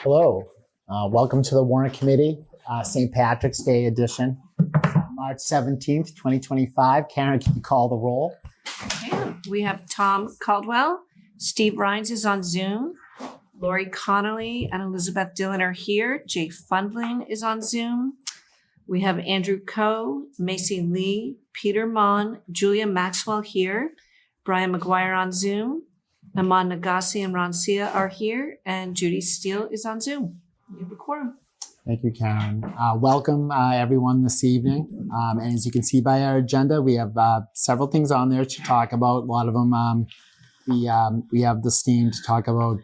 Hello, welcome to the Warrant Committee, St. Patrick's Day edition, March 17th, 2025. Karen, can you call the roll? Okay. We have Tom Caldwell, Steve Rhines is on Zoom, Lori Connolly and Elizabeth Dillon are here, Jay Fundling is on Zoom. We have Andrew Coe, Macy Lee, Peter Mon, Julia Maxwell here, Brian McGuire on Zoom, Aman Nagasi and Ron Sia are here, and Judy Steele is on Zoom. We have a quorum. Thank you, Karen. Welcome, everyone, this evening. And as you can see by our agenda, we have several things on there to talk about. A lot of them, we have this theme to talk about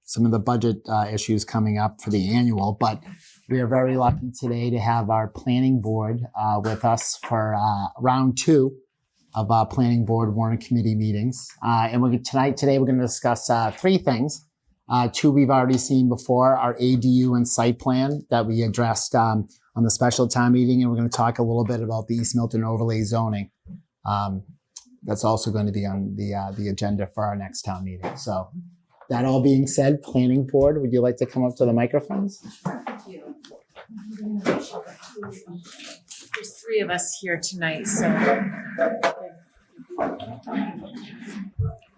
some of the budget issues coming up for the annual, but we are very lucky today to have our planning board with us for round two of planning board warrant committee meetings. And today we're going to discuss three things. Two we've already seen before, our ADU and site plan that we addressed on the special town meeting. And we're going to talk a little bit about the East Milton overlay zoning. That's also going to be on the agenda for our next town meeting. So that all being said, planning board, would you like to come up to the microphones? Thank you. There's three of us here tonight, so.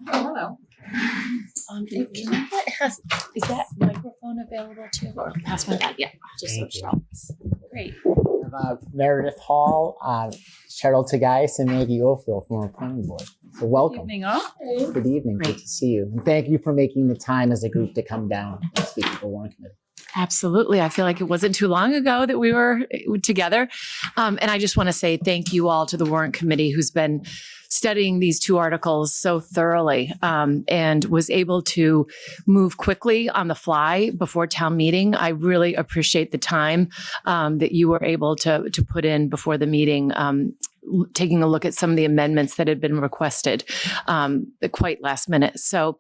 Hello. Is that microphone available too? Or pass my bag? Yeah, just so she knows. Great. We have Meredith Hall, Cheryl Tagayas, and Maggie Oldfield from our planning board. So welcome. Good evening, all. Good evening. Great. Good to see you. And thank you for making the time as a group to come down and speak to the warrant committee. Absolutely. I feel like it wasn't too long ago that we were together. And I just want to say thank you all to the Warrant Committee who's been studying these two articles so thoroughly and was able to move quickly on the fly before town meeting. I really appreciate the time that you were able to put in before the meeting, taking a look at some of the amendments that had been requested quite last minute. So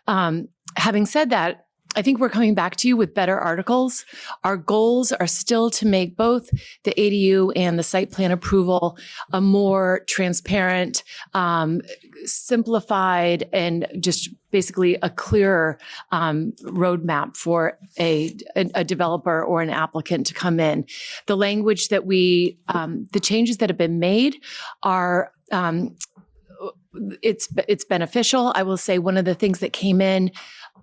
having said that, I think we're coming back to you with better articles. Our goals are still to make both the ADU and the site plan approval a more transparent, simplified, and just basically a clearer roadmap for a developer or an applicant to come in. The language that the changes that have been made are it's beneficial. I will say one of the things that came in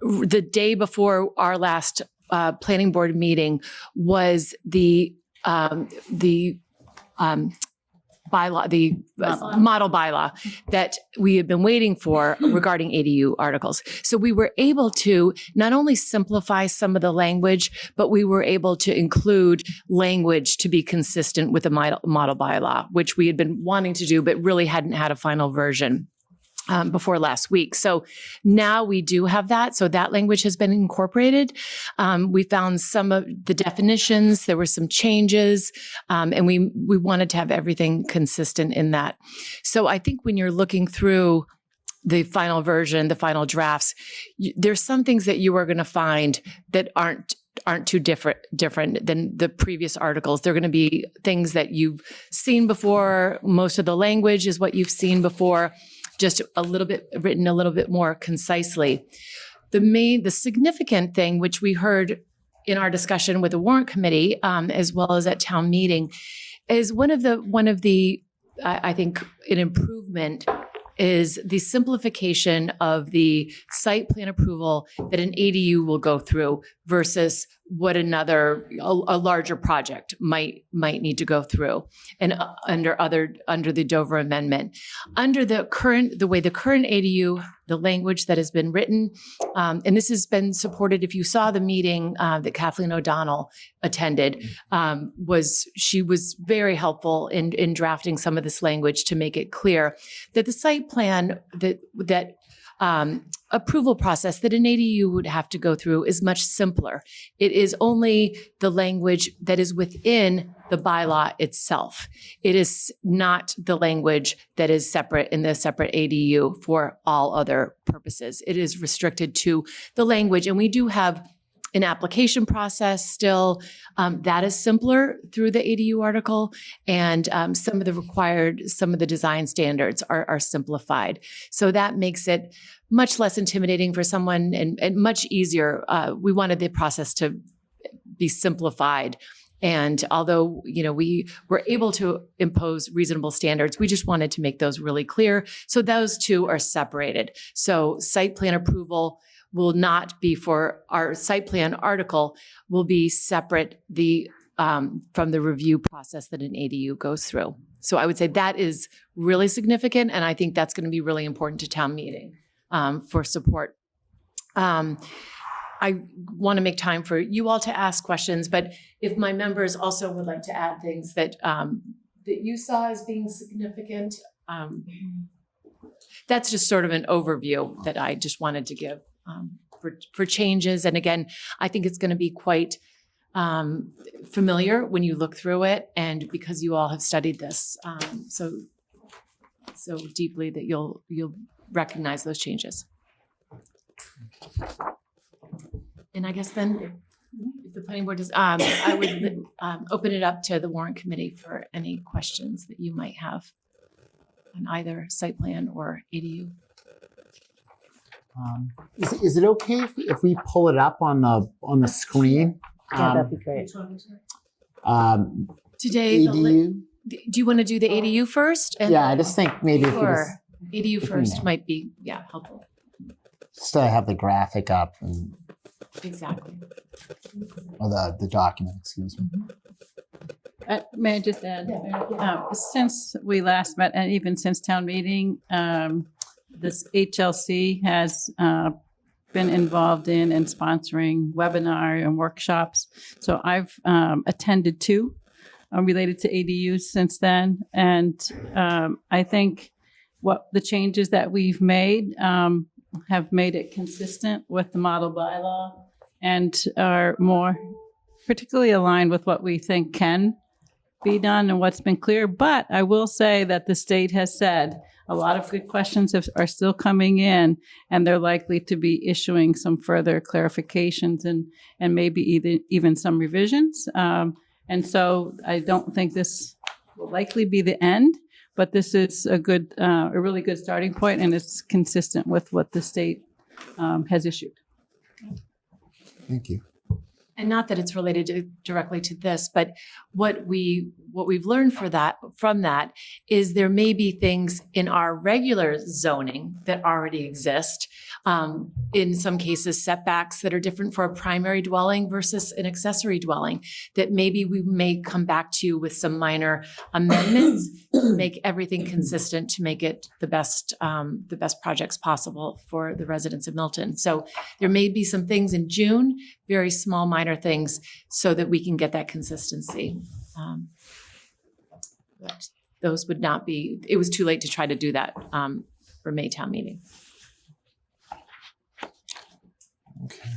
the day before our last planning board meeting was the bylaw, the model bylaw that we had been waiting for regarding ADU articles. So we were able to not only simplify some of the language, but we were able to include language to be consistent with the model bylaw, which we had been wanting to do, but really hadn't had a final version before last week. So now we do have that. So that language has been incorporated. We found some of the definitions. There were some changes, and we wanted to have everything consistent in that. So I think when you're looking through the final version, the final drafts, there's some things that you are going to find that aren't too different than the previous articles. They're going to be things that you've seen before. Most of the language is what you've seen before, just a little bit written a little bit more concisely. The significant thing, which we heard in our discussion with the warrant committee, as well as at town meeting, is one of the I think an improvement is the simplification of the site plan approval that an ADU will go through versus what a larger project might need to go through, and under the Dover Amendment, under the way the current ADU, the language that has been written, and this has been supported. If you saw the meeting that Kathleen O'Donnell attended, she was very helpful in drafting some of this language to make it clear that the site plan that approval process that an ADU would have to go through is much simpler. It is only the language that is within the bylaw itself. It is not the language that is separate in the separate ADU for all other purposes. It is restricted to the language, and we do have an application process still. That is simpler through the ADU article, and some of the design standards are simplified. So that makes it much less intimidating for someone and much easier. We wanted the process to be simplified. And although, we were able to impose reasonable standards, we just wanted to make those really clear. So those two are separated. So site plan approval will not be for our site plan article, will be separate from the review process that an ADU goes through. So I would say that is really significant, and I think that's going to be really important to town meeting for support. I want to make time for you all to ask questions, but if my members also would like to add things that you saw as being significant, that's just sort of an overview that I just wanted to give for changes. And again, I think it's going to be quite familiar when you look through it, and because you all have studied this so deeply that you'll recognize those changes. And I guess then, if the planning board does, I would open it up to the warrant committee for any questions that you might have on either site plan or ADU. Is it okay if we pull it up on the screen? Yeah, that'd be great. Today, ADU? do you want to do the ADU first? Yeah, I just think maybe if we just, ADU first might be, helpful. just to have the graphic up and Exactly. or the document, excuse me. May I just add, since we last met and even since town meeting, this HLC has been involved in and sponsoring webinar and workshops. So I've attended two related to ADUs since then. And I think what the changes that we've made have made it consistent with the model bylaw and are more particularly aligned with what we think can be done and what's been clear. But I will say that the state has said a lot of good questions are still coming in, and they're likely to be issuing some further clarifications and maybe even some revisions. And so I don't think this will likely be the end, but this is a really good starting point, and it's consistent with what the state has issued. Thank you. And not that it's related directly to this, but what we've learned from that is there may be things in our regular zoning that already exist. In some cases, setbacks that are different for a primary dwelling versus an accessory dwelling, that maybe we may come back to you with some minor amendments to make everything consistent, to make it the best projects possible for the residents of Milton. So there may be some things in June, very small, minor things, so that we can get that consistency. But those would not be, it was too late to try to do that for May town meeting. Okay.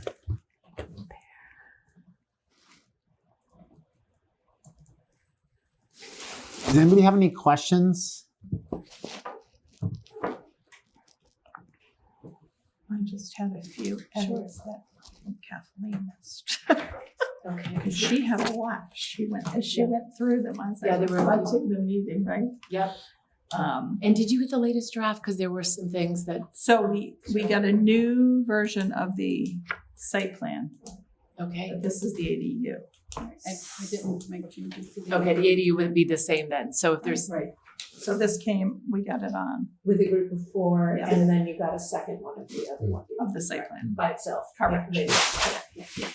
Does anybody have any questions? I just had a few edits that Kathleen missed. Okay. Because she had a lot. She went through them. I was Yeah, like, there were- watching the meeting, right? Yep. And did you get the latest draft? Because there were some things that. So we got a new version of the site plan. Okay. But this is the ADU. I didn't make changes to the. Okay, the ADU would be the same then. So if there's. Right. So this we got it on With a group of four, Yeah. and then you got a second one of the other one of the site plan. by itself. Correct. Yeah.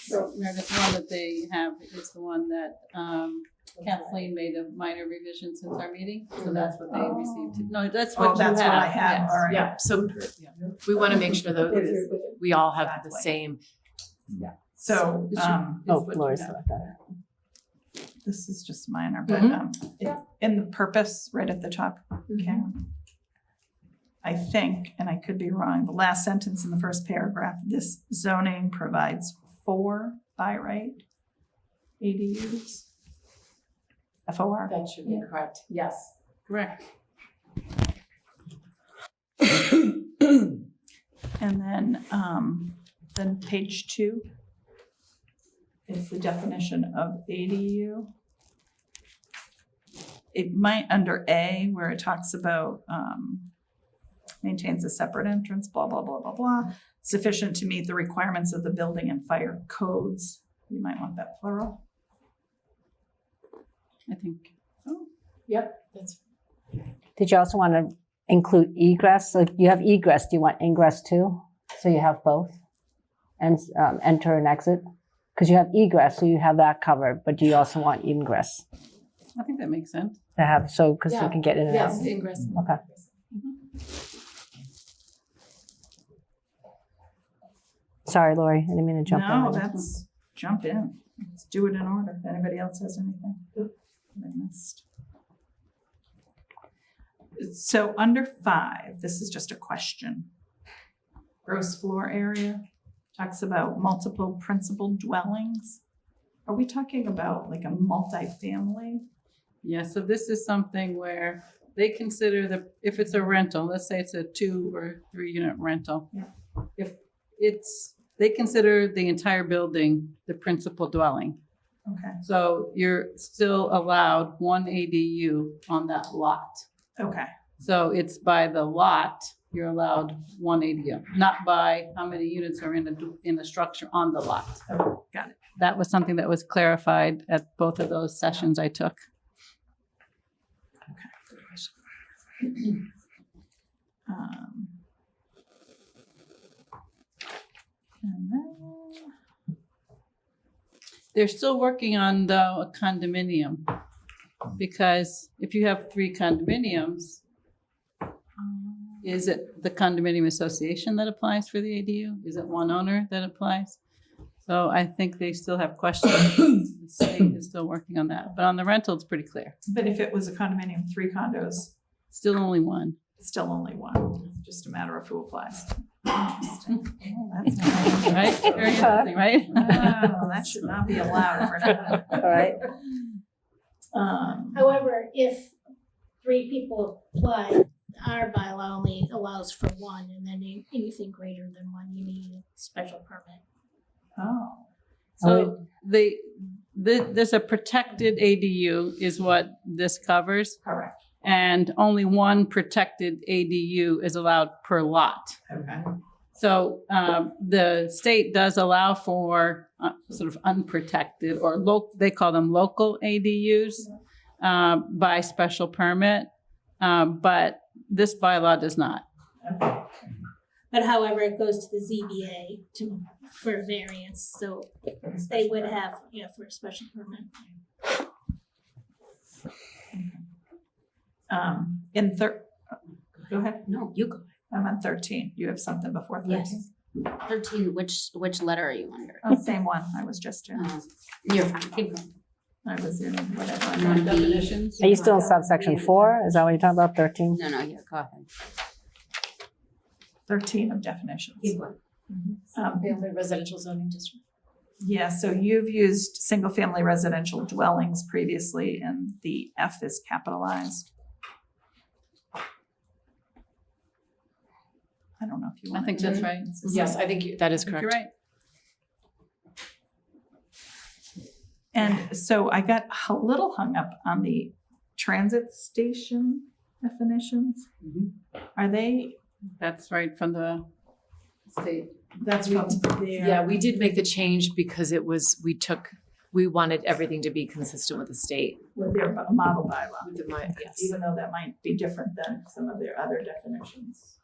So Meredith, the one that they have is the one that Kathleen made a minor revision since our meeting. So that's what they received. No, that's what you have. That's what I have. Yes. All right. Yeah, so we want to make sure that we all have the same. So It should- Oh, what you Laura's have. got that. this is just minor, but in the purpose right at the top. Okay. I think, and I could be wrong, the last sentence in the first paragraph, this zoning provides 4 by right ADUs. FOR. That should be correct. Yes. Correct. And then page 2. It's the definition of ADU. It might, under A, where it talks about maintains a separate entrance, blah, blah, blah, blah, blah, sufficient to meet the requirements of the building and fire codes. You might want that plural. I think. Yep, that's. Did you also want to include egress? Like you have egress, do you want ingress too? So you have both? And enter and exit? Because you have egress, so you have that covered, but do you also want ingress I think that makes sense. to have, so, because you Yeah. can get in and out? Yes, ingress. Okay. Sorry, Lori, I didn't mean to jump in. No, that's, jump in. Let's do it in order. If anybody else has anything that I missed. So under 5, this is just a question. Gross floor area talks about multiple principal dwellings. Are we talking about like a multifamily? Yeah, so this is something where they consider if it's a rental, let's say it's a 2 or 3 unit rental. Yeah. If they consider the entire building the principal dwelling. Okay, So you're still allowed 1 ADU on that lot. okay, So it's by the lot, you're allowed 1 ADU, not by how many units are in the structure on the lot. okay, got it. That was something that was clarified at both of those sessions I took. And then, They're still working on a condominium, because if you have 3 condominiums, is it the condominium association that applies for the ADU? Is it one owner that applies? So I think they still have questions. The state is still working on that, but on the rental, it's pretty clear. but if it was a condominium, 3 condos, Still only one. still only 1, it's just a matter of who applies. Interesting. Oh, that's nice. Right? Very interesting, right? Oh, that should not be allowed for now. All right. However, if 3 people apply, our bylaw only allows for 1, and then anything greater than 1, you need a special permit. Oh, So there's a protected ADU is what this covers, correct. and only 1 protected ADU is allowed per lot. Okay. So the state does allow for sort of unprotected or they call them local ADUs by special permit, but this bylaw does not. Okay. But however, it goes to the ZBA for variance, so they would have, for a special permit. Go ahead. No, you go. I'm on 13. You have something before 13? Yes. 13, which letter are you under? Oh, same one. I was just in. You're fine, keep going. I was in whatever. You wanna be- Definitions? Are you still in subsection 4? Is that what you're talking about, 13? No, yeah, go ahead. 13 of definitions. Keep going. Family residential zoning district. Yeah, so you've used single-family residential dwellings previously, and the F is capitalized. I don't know if you I want. think that's right. Yes, I think that is I think correct. you're right. And so I got a little hung up on the transit station definitions. Are they, That's right from the state. that's from there? Yeah, we did make the change because we wanted everything to be consistent with the state. With their model bylaw, With the yes. even though that might be different than some of their other definitions.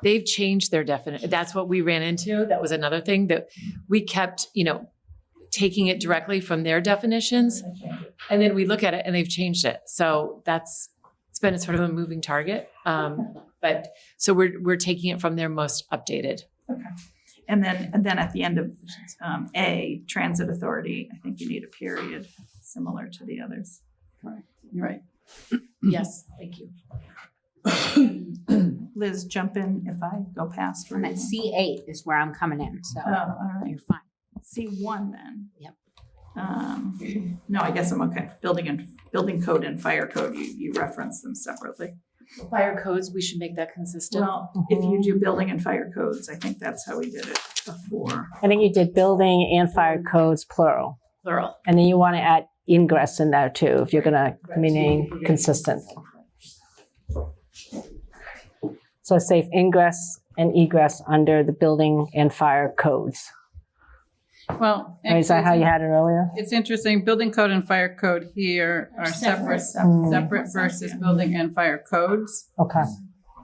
They've changed their definition. That's what we ran into. That was another thing that we kept, taking it directly from their definitions. And then we look at it and they've changed it. So it's been a sort of a moving target. But so we're taking it from their most updated. Okay. And then at the end of A, transit authority, I think you need a period similar to the others. You're right. Yes, thank you. Liz, jump in if I go past. I'm at C8 is where I'm coming in, so Oh, all right. you're fine. C1 then. Yep. No, I guess I'm okay. Building code and fire code, you reference them separately. Fire codes, we should make that consistent. Well, if you do building and fire codes, I think that's how we did it before. I think you did building and fire codes plural. Plural. And then you want to add ingress in there too, if you're going to remain consistent. So safe ingress and egress under the building and fire codes. Well, Is that how you had it earlier? it's interesting, building code and fire code here are separate versus building and fire codes. Okay.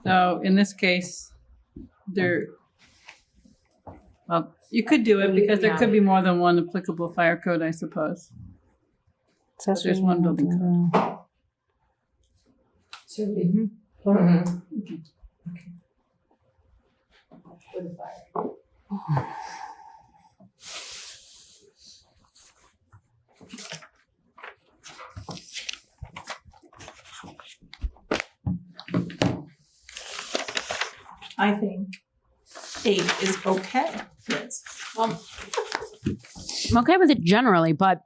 So in this case, well, you could do it because there could be more than one applicable fire code, I suppose. But there's one building code. I think 8 is okay, Liz. I'm okay with it generally, but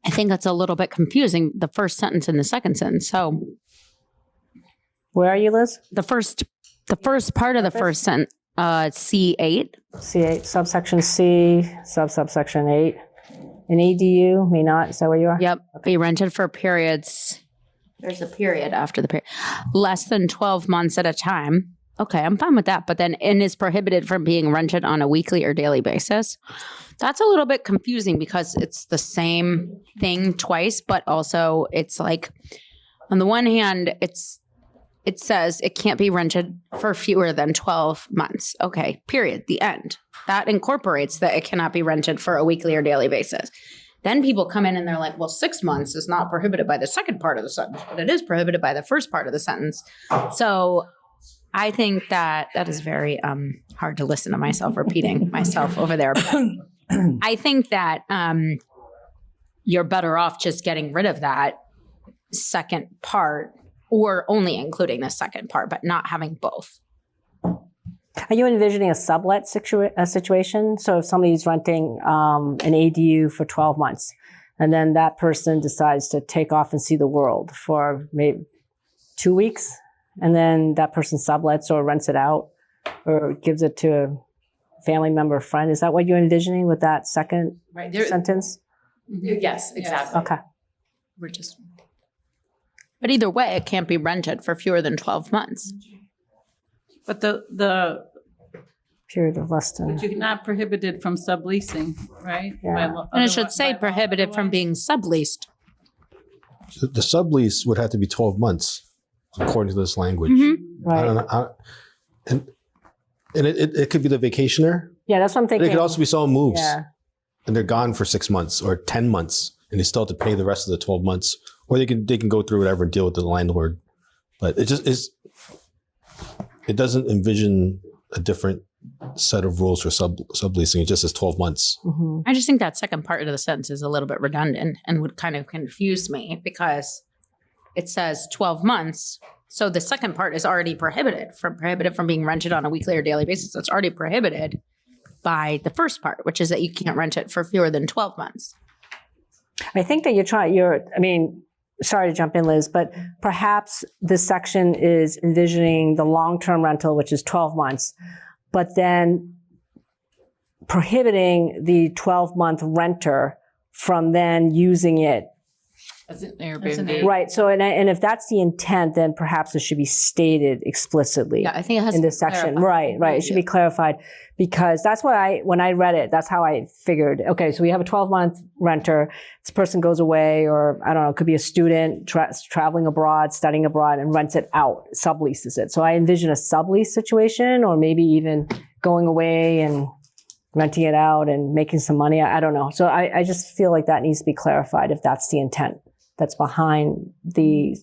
I think that's a little bit confusing, the first sentence and the second sentence. So Where are you, Liz? the first part of the first sentence, C8. C8, subsection C, subsection 8. An ADU may not, is that where you are? Yep. Be rented for periods. There's a period after the period. Less than 12 months at a time. Okay, I'm fine with that. But then, and is prohibited from being rented on a weekly or daily basis. That's a little bit confusing because it's the same thing twice, but also it's like, on the one hand, it says it can't be rented for fewer than 12 months. Okay, period. The end. That incorporates that it cannot be rented for a weekly or daily basis. Then people come in and they're like, well, 6 months is not prohibited by the second part of the sentence, but it is prohibited by the first part of the sentence. So I think that is very hard to listen to myself repeating myself over there. But I think that you're better off just getting rid of that second part or only including the second part, but not having both. Are you envisioning a sublet situation? So if somebody's renting an ADU for 12 months, and then that person decides to take off and see the world for maybe 2 weeks, and then that person sublets or rents it out or gives it to a family member or friend, is that what you're envisioning with that second sentence? Yes, exactly. Okay. We're just. But either way, it can't be rented for fewer than 12 months. But the Period of less than. but you're not prohibited from subleasing, right? Yeah. And it should say prohibited from being subleased. The sublease would have to be 12 months, according to this language. Mm-hmm. I Right. don't know. And it could be the vacationer. Yeah, that's what I'm But thinking. it could also be someone moves Yeah. and they're gone for 6 months or 10 months and they still have to pay the rest of the 12 months. Or they can go through whatever and deal with the landlord. But it just is, it doesn't envision a different set of rules for subleasing. It just says 12 months. Mhm. I just think that second part of the sentence is a little bit redundant and would kind of confuse me because it says 12 months. So the second part is already prohibited from being rented on a weekly or daily basis. It's already prohibited by the first part, which is that you can't rent it for fewer than 12 months. I think that sorry to jump in, Liz, but perhaps this section is envisioning the long-term rental, which is 12 months, but then prohibiting the 12-month renter from then using it. As an As an Airbnb. Right. So, and if that's the intent, then perhaps it should be stated explicitly. Yeah, I think it has in to this section. clarify. Right. It should be clarified because that's what when I read it, that's how I figured, okay, so we have a 12-month renter. This person goes away or I don't know, it could be a student traveling abroad, studying abroad and rents it out, subleases it. So I envision a sublease situation or maybe even going away and renting it out and making some money. I don't know. So I just feel like that needs to be clarified if that's the intent that's behind the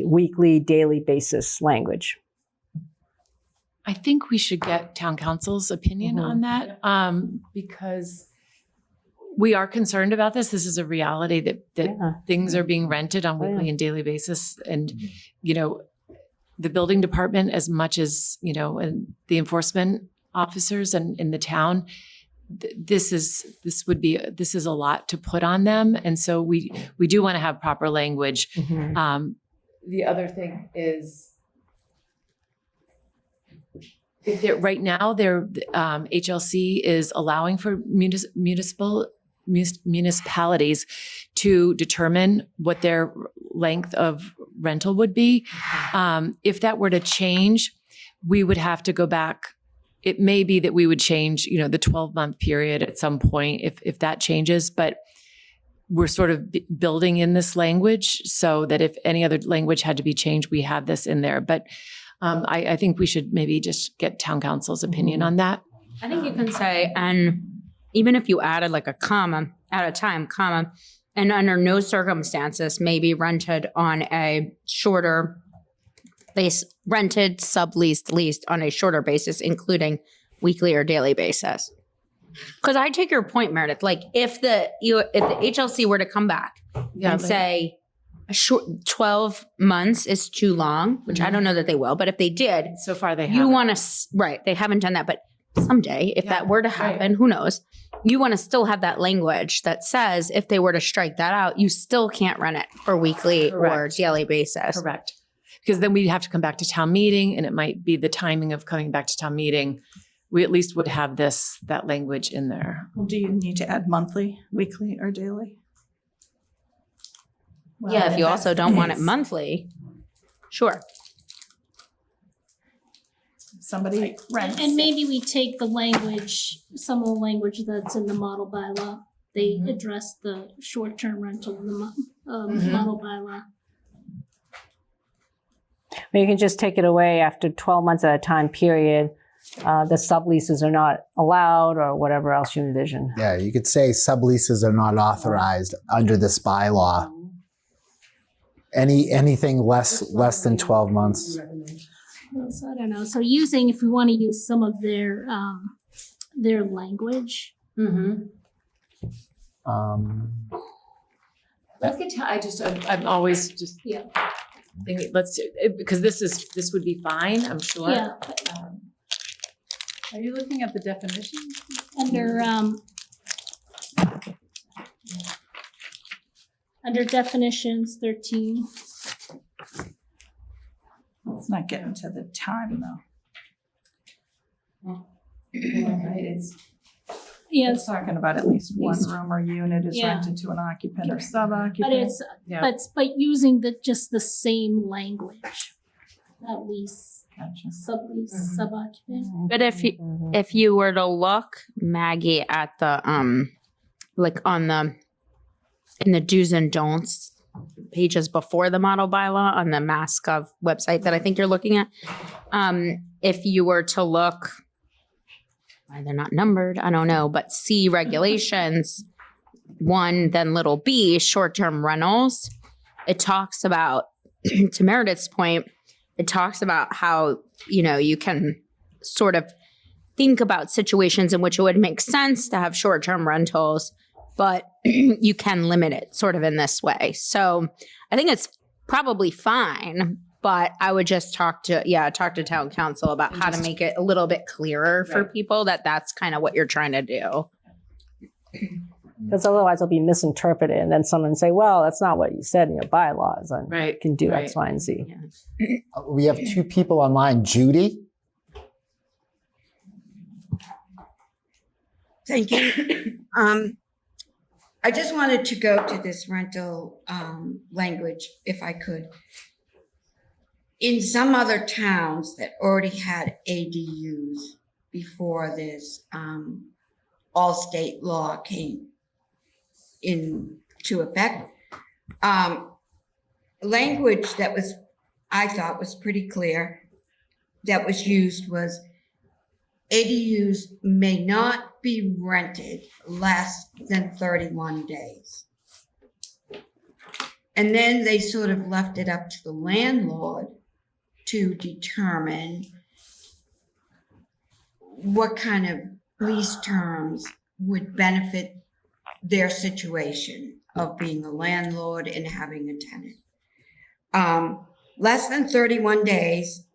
weekly, daily basis language. I think we should get town council's opinion on that because we are concerned about this. This is a reality that Yeah. things are being rented on weekly and daily basis. And, the building department, as much as, and the enforcement officers and in the town, this is a lot to put on them. And so we do want to have proper language. The other thing is, right now, HLC is allowing for municipalities to determine what their length of rental would be. If that were to change, we would have to go back. It may be that we would change, the 12-month period at some point if that changes, but we're sort of building in this language so that if any other language had to be changed, we have this in there. But I think we should maybe just get town council's opinion on that. I think you can say, and even if you added like a comma at a time, comma, and under no circumstances may be rented on a shorter base, rented, subleased, leased on a shorter basis, including weekly or daily basis. Because I take your point, Meredith. Like if the HLC were to come back and say a short 12 months is too long, which I don't know that they will, but if they did, So far they have. you want to, right, they haven't done that, but someday, if that were to happen, who knows, you want to still have that language that says if they were to strike that out, you still can't rent it for weekly or daily basis. Correct. Because then we'd have to come back to town meeting, and it might be the timing of coming back to town meeting. We at least would have that language in there. Well, do you need to add monthly, weekly, or daily? Well, Yeah, if you that's also don't the want it case. monthly, sure. Somebody rents. And maybe we take the language, some of the language that's in the model bylaw. They address the short-term rental in the model bylaw. But you can just take it away after 12 months at a time period. The subleases are not allowed, or whatever else you envision. Yeah, you could say subleases are not authorized under this bylaw. Anything less than 12 months. So I don't know. So if we want to use some of their language. Let's get I'm always just thinking, let's do it, because this would be fine, I'm sure. Yeah. Are you looking at the definitions? Under definitions, 13. Let's not get into the time though. Yes. It's talking about at least one Least. room or unit is Yeah. rented to an occupant or But sub-occupant. it's but using just the same language. At least Gotcha. sublease, suboccupant. But if you were to look, Maggie, at the like in the do's and don'ts pages before the model bylaw on the MassGov website that I think you're looking at, if you were to look, why they're not numbered, I don't know, but C regulations 1, then little b, short-term rentals, it talks about, to Meredith's point, it talks about how, you can sort of think about situations in which it would make sense to have short-term rentals, but you can limit it sort of in this way. So I think it's probably fine, but I would just talk to town council about how to make it a little bit clearer for people that that's kind of what you're trying to do. Because otherwise it'll be misinterpreted, and then someone say, well, that's not what you said in your bylaws, and you can do X, Y, and Z. We have 2 people online. Judy? Thank you. I just wanted to go to this rental language, if I could. In some other towns that already had ADUs before this all state law came into effect, language that I thought was pretty clear that was used was ADUs may not be rented less than 31 days. And then they sort of left it up to the landlord to determine what kind of lease terms would benefit their situation of being a landlord and having a tenant. Less than 31 days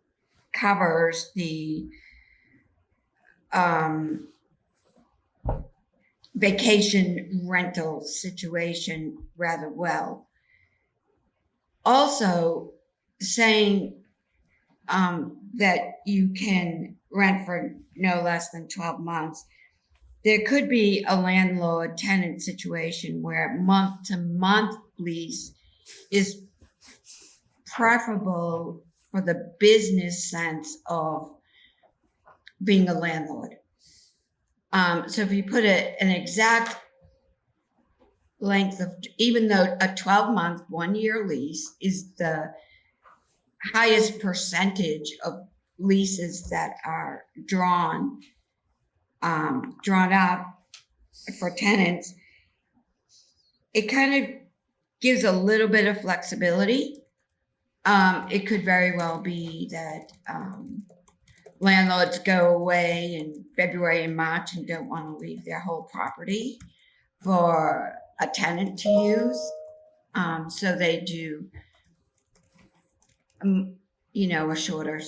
covers the vacation rental situation rather well. Also saying that you can rent for no less than 12 months. There could be a landlord-tenant situation where month-to-month lease is preferable for the business sense of being a landlord. So if you put an exact length of, even though a 12-month, 1-year lease is the highest percentage of leases that are drawn up for tenants, it kind of gives a little bit of flexibility. It could very well be that landlords go away in February and March and don't want to leave their whole property for a tenant to use. So they do, a shorter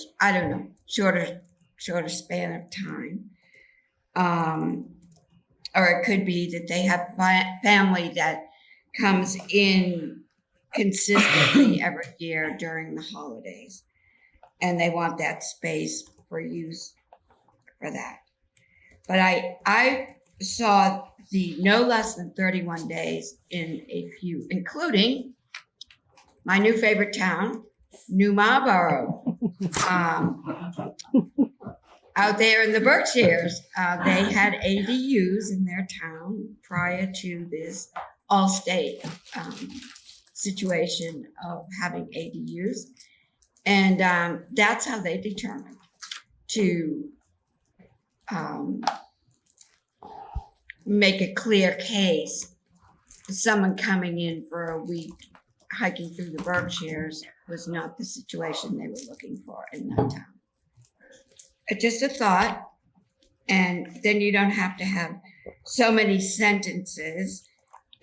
span of time. Or it could be that they have family that comes in consistently every year during the holidays, and they want that space for use for that. But I saw the no less than 31 days in a few, including my new favorite town, New Marlborough. Out there in the Berkshires, they had ADUs in their town prior to this all-state situation of having ADUs. And that's how they determined to make a clear case. Someone coming in for a week hiking through the Berkshires was not the situation they were looking for in that town. Just a thought, and then you don't have to have so many sentences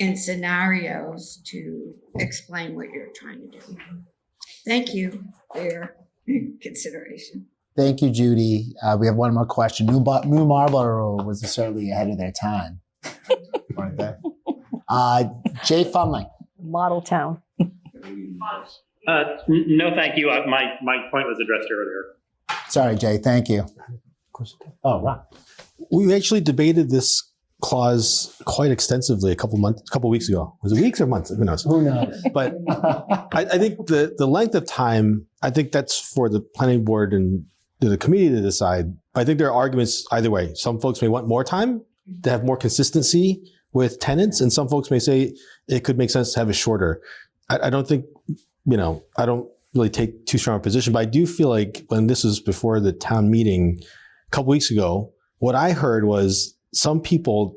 and scenarios to explain what you're trying to do. Thank you for your consideration. Thank you, Judy. We have one more question. New Marlborough was certainly ahead of their time, weren't they? Jay Funley. Model town. No, thank you. My point was addressed earlier. Sorry, Jay. Thank you. Oh, Ron. We actually debated this clause quite extensively a couple weeks ago. Was it weeks or months? Who knows? Who knows? But I think the length of time, I think that's for the planning board and the committee to decide. I think there are arguments either way. Some folks may want more time to have more consistency with tenants, and some folks may say it could make sense to have it shorter. I don't think, I don't really take too strong a position, but I do feel like when this was before the town meeting a couple weeks ago, what I heard was some people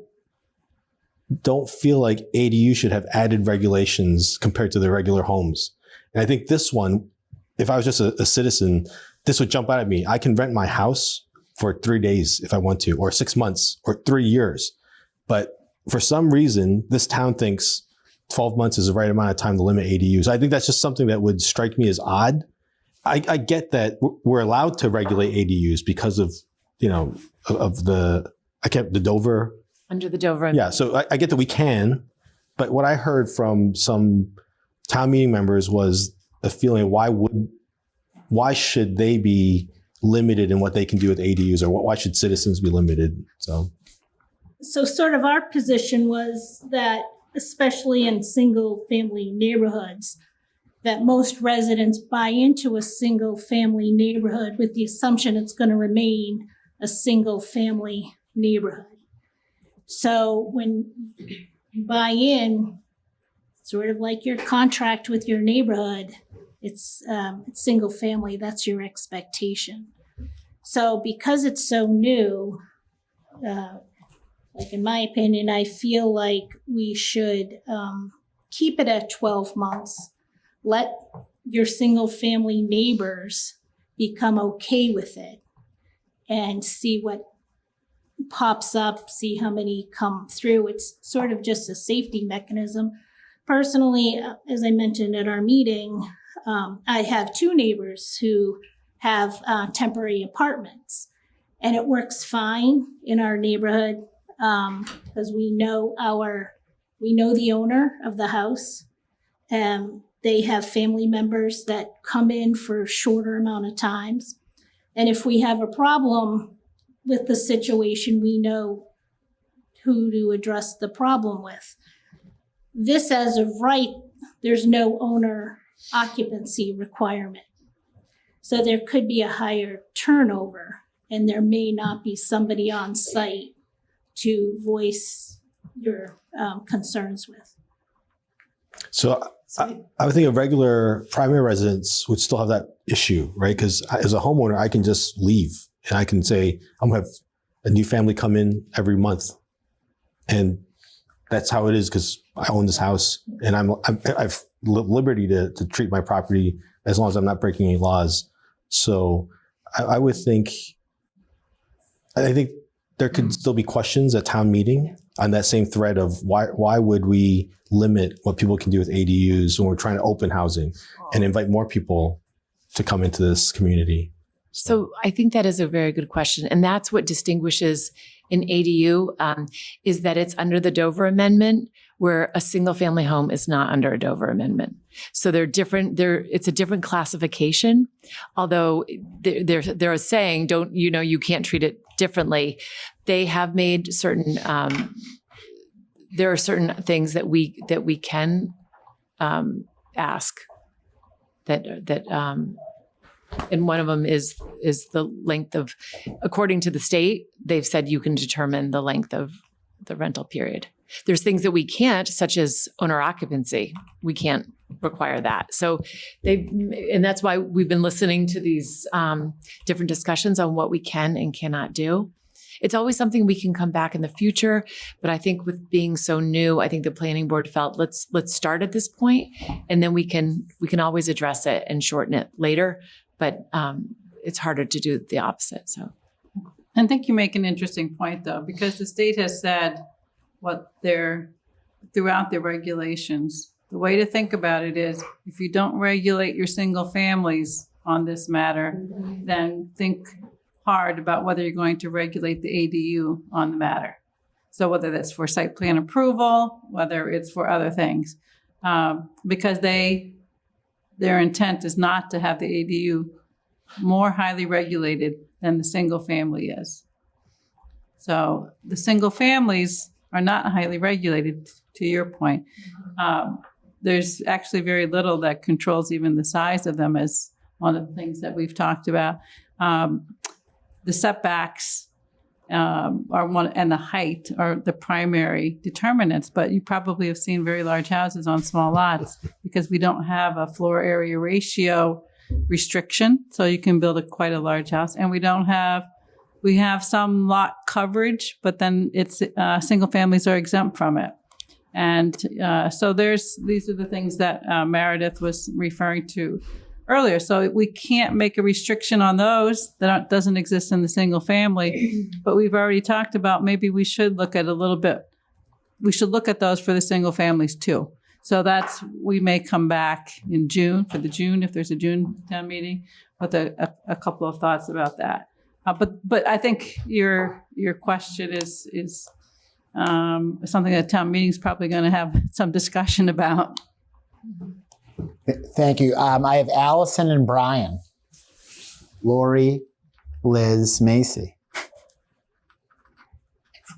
don't feel like ADU should have added regulations compared to the regular homes. And I think this one, if I was just a citizen, this would jump out at me. I can rent my house for 3 days if I want to, or 6 months, or 3 years. But for some reason, this town thinks 12 months is the right amount of time to limit ADUs. I think that's just something that would strike me as odd. I get that we're allowed to regulate ADUs because of, the Dover. Under the Dover. Yeah, so I get that we can, but what I heard from some town meeting members was a feeling, why should they be limited in what they can do with ADUs, or why should citizens be limited? So sort of our position was that, especially in single family neighborhoods, that most residents buy into a single family neighborhood with the assumption it's going to remain a single family neighborhood. So when you buy in, sort of like your contract with your neighborhood, it's single family, that's your expectation. So because it's so new, like in my opinion, I feel like we should keep it at 12 months. Let your single family neighbors become okay with it and see what pops up, see how many come through. It's sort of just a safety mechanism. Personally, as I mentioned at our meeting, I have 2 neighbors who have temporary apartments, and it works fine in our neighborhood. because we know the owner of the house. They have family members that come in for a shorter amount of times. And if we have a problem with the situation, we know who to address the problem with. This, as of right, there's no owner occupancy requirement. So there could be a higher turnover, and there may not be somebody on site to voice your concerns with. So I would think a regular primary residence would still have that issue, right? Because as a homeowner, I can just leave and I can say, I'm going to have a new family come in every month. And that's how it is because I own this house and I've liberty to treat my property as long as I'm not breaking any laws. So I would think, I think there could still be questions at town meeting on that same thread of why would we limit what people can do with ADUs when we're trying to open housing and invite more people to come into this community? So I think that is a very good question. And that's what distinguishes an ADU is that it's under the Dover Amendment, where a single family home is not under a Dover Amendment. So they're different. It's a different classification, although they're saying you can't treat it differently. They have made certain, there are certain things that we can ask that and one of them is the length of, according to the state, they've said you can determine the length of the rental period. There's things that we can't, such as owner occupancy. We can't require that. So and that's why we've been listening to these different discussions on what we can and cannot do. It's always something we can come back in the future, but I think with being so new, I think the planning board felt let's start at this point, and then we can always address it and shorten it later. But it's harder to do the opposite. So, I think you make an interesting point, though, because the state has said throughout their regulations. The way to think about it is, if you don't regulate your single families on this matter, then think hard about whether you're going to regulate the ADU on the matter. So whether that's for site plan approval, whether it's for other things, because their intent is not to have the ADU more highly regulated than the single family is. So the single families are not highly regulated, to your point. There's actually very little that controls even the size of them, as one of the things that we've talked about. The setbacks are one, and the height are the primary determinants, but you probably have seen very large houses on small lots because we don't have a floor area ratio restriction, so you can build quite a large house. And we have some lot coverage, but then it's single families are exempt from it. And so these are the things that Meredith was referring to earlier. So we can't make a restriction on those that doesn't exist in the single family, but we've already talked about maybe we should look at we should look at those for the single families too. So we may come back in June, if there's a June town meeting, with a couple of thoughts about that. But I think your question is something that town meeting is probably going to have some discussion about. Thank you. I have Allison and Brian. Lori, Liz, Macy.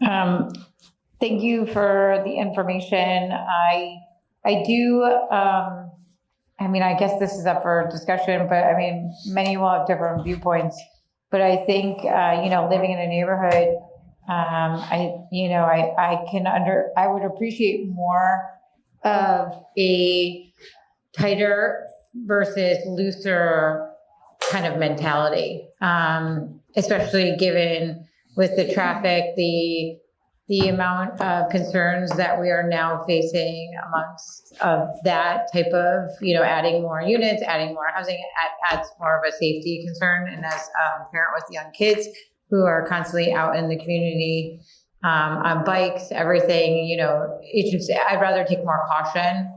Thank you for the information. I do, I guess this is up for discussion, but many will have different viewpoints. But I think, living in a neighborhood, I would appreciate more of a tighter versus looser kind of mentality, especially given with the traffic, the amount of concerns that we are now facing amongst that type of, adding more units, adding more housing, adds more of a safety concern. And as a parent with young kids who are constantly out in the community on bikes, everything, I'd rather take more caution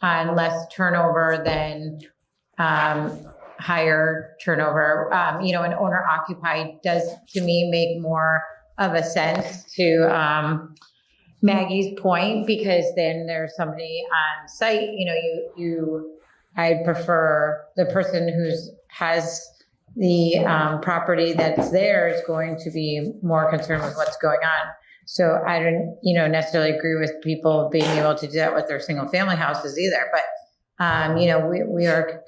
on less turnover than higher turnover. An owner occupied does, to me, make more of a sense to Maggie's point, because then there's somebody on site, I'd prefer the person has the property that's there is going to be more concerned with what's going on. So I don't, necessarily agree with people being able to do that with their single family houses either. But, we are,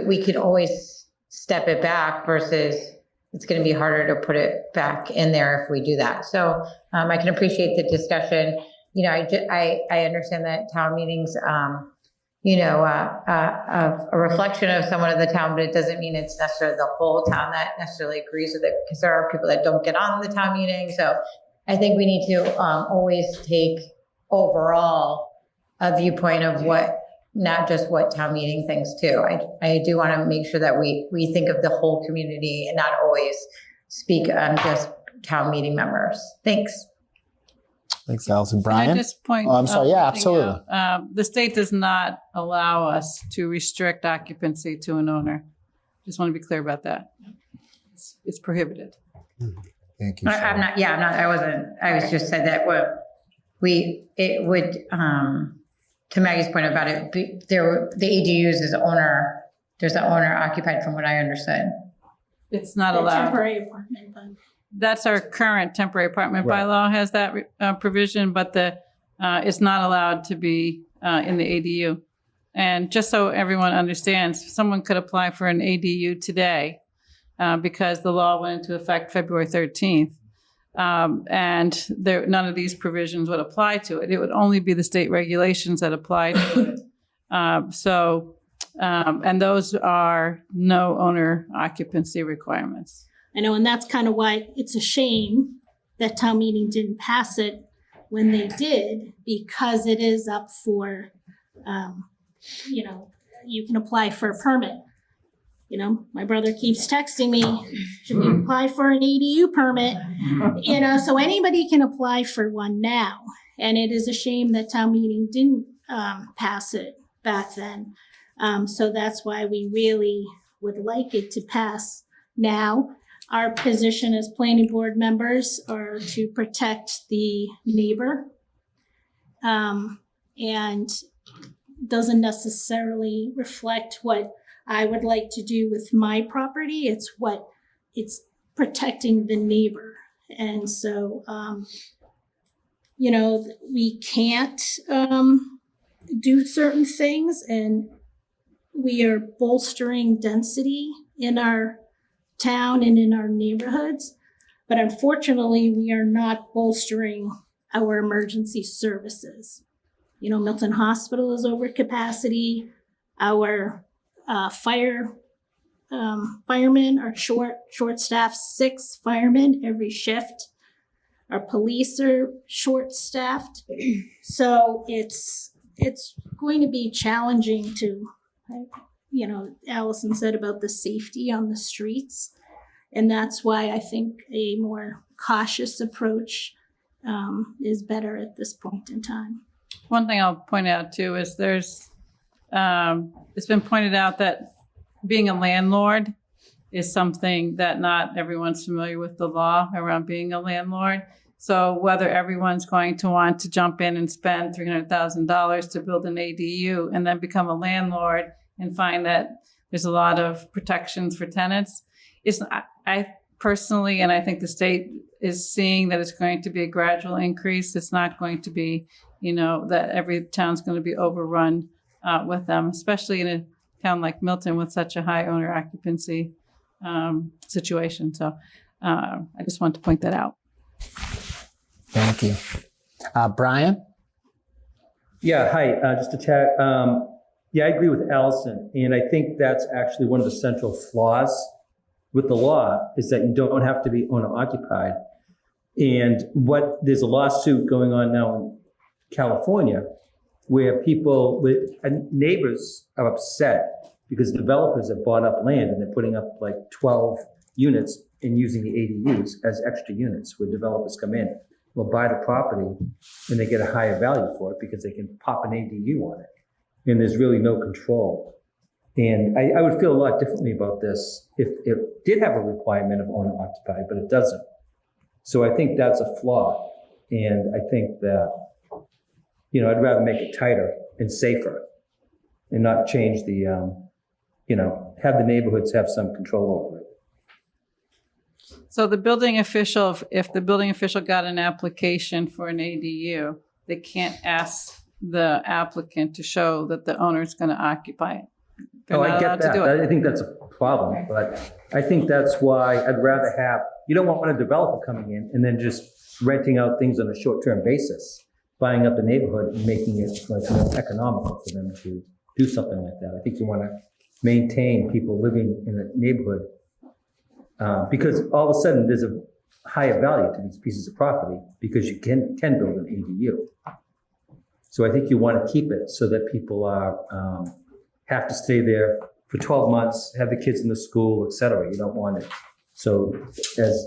we could always step it back versus it's going to be harder to put it back in there if we do that. So I can appreciate the discussion. I understand that town meetings, a reflection of someone of the town, but it doesn't mean it's necessarily the whole town that necessarily agrees with it, because there are people that don't get on the town meeting. So I think we need to always take overall a viewpoint of not just what town meeting thinks too. I do want to make sure that we think of the whole community and not always speak on just town meeting members. Thanks. Thanks, Allison. Can I Brian? just point? I'm sorry. Yeah, absolutely. The state does not allow us to restrict occupancy to an owner. Just want to be clear about that. It's prohibited. Thank you. I'm not. I wasn't. I was just said that it would. To Maggie's point about it, the ADUs is owner. There's an owner occupied, from what I understood. It's not The allowed. temporary apartment, but That's our current temporary apartment Right. bylaw has that provision, but it's not allowed to be in the ADU. And just so everyone understands, someone could apply for an ADU today because the law went into effect February 13th. And none of these provisions would apply to it. It would only be the state regulations that apply to it. And those are no owner occupancy requirements. I know, and that's kind of why it's a shame that town meeting didn't pass it when they did, because it is up for, you can apply for a permit. My brother keeps texting me, should we apply for an ADU permit? So anybody can apply for one now. And it is a shame that town meeting didn't pass it back then. So that's why we really would like it to pass now. Our position as planning board members are to protect the neighbor. And doesn't necessarily reflect what I would like to do with my property. It's protecting the neighbor. And so, we can't do certain things, and we are bolstering density in our town and in our neighborhoods. But unfortunately, we are not bolstering our emergency services. Milton Hospital is over capacity. Our firemen are short-staffed, 6 firemen every shift. Our police are short-staffed. So it's going to be challenging to, Allison said about the safety on the streets. And that's why I think a more cautious approach is better at this point in time. One thing I'll point out too is it's been pointed out that being a landlord is something that not everyone's familiar with the law around being a landlord. So whether everyone's going to want to jump in and spend $300,000 to build an ADU and then become a landlord and find that there's a lot of protections for tenants, I personally, and I think the state is seeing that it's going to be a gradual increase. It's not going to be, that every town's going to be overrun with them, especially in a town like Milton with such a high owner occupancy situation. So I just want to point that out. Thank you. Brian? Yeah, hi, just to chat. I agree with Allison. And I think that's actually one of the central flaws with the law is that you don't have to be owner occupied. And there's a lawsuit going on now in California where neighbors are upset because developers have bought up land and they're putting up like 12 units and using the ADUs as extra units where developers come in, will buy the property and they get a higher value for it because they can pop an ADU on it. And there's really no control. And I would feel a lot differently about this if it did have a requirement of owner occupied, but it doesn't. So I think that's a flaw. And I think that, I'd rather make it tighter and safer and not change the, have the neighborhoods have some control over it. So the building official, if the building official got an application for an ADU, they can't ask the applicant to show that the owner is going to occupy it. They're I not get allowed to that. do it. I think that's a problem, but I think that's why I'd rather have, you don't want a developer coming in and then just renting out things on a short-term basis, buying up the neighborhood and making it like more economical for them to do something like that. I think you want to maintain people living in the neighborhood because all of a sudden there's a higher value to these pieces of property because you can build an ADU. So I think you want to keep it so that people have to stay there for 12 months, have the kids in the school, et cetera. You don't want it. So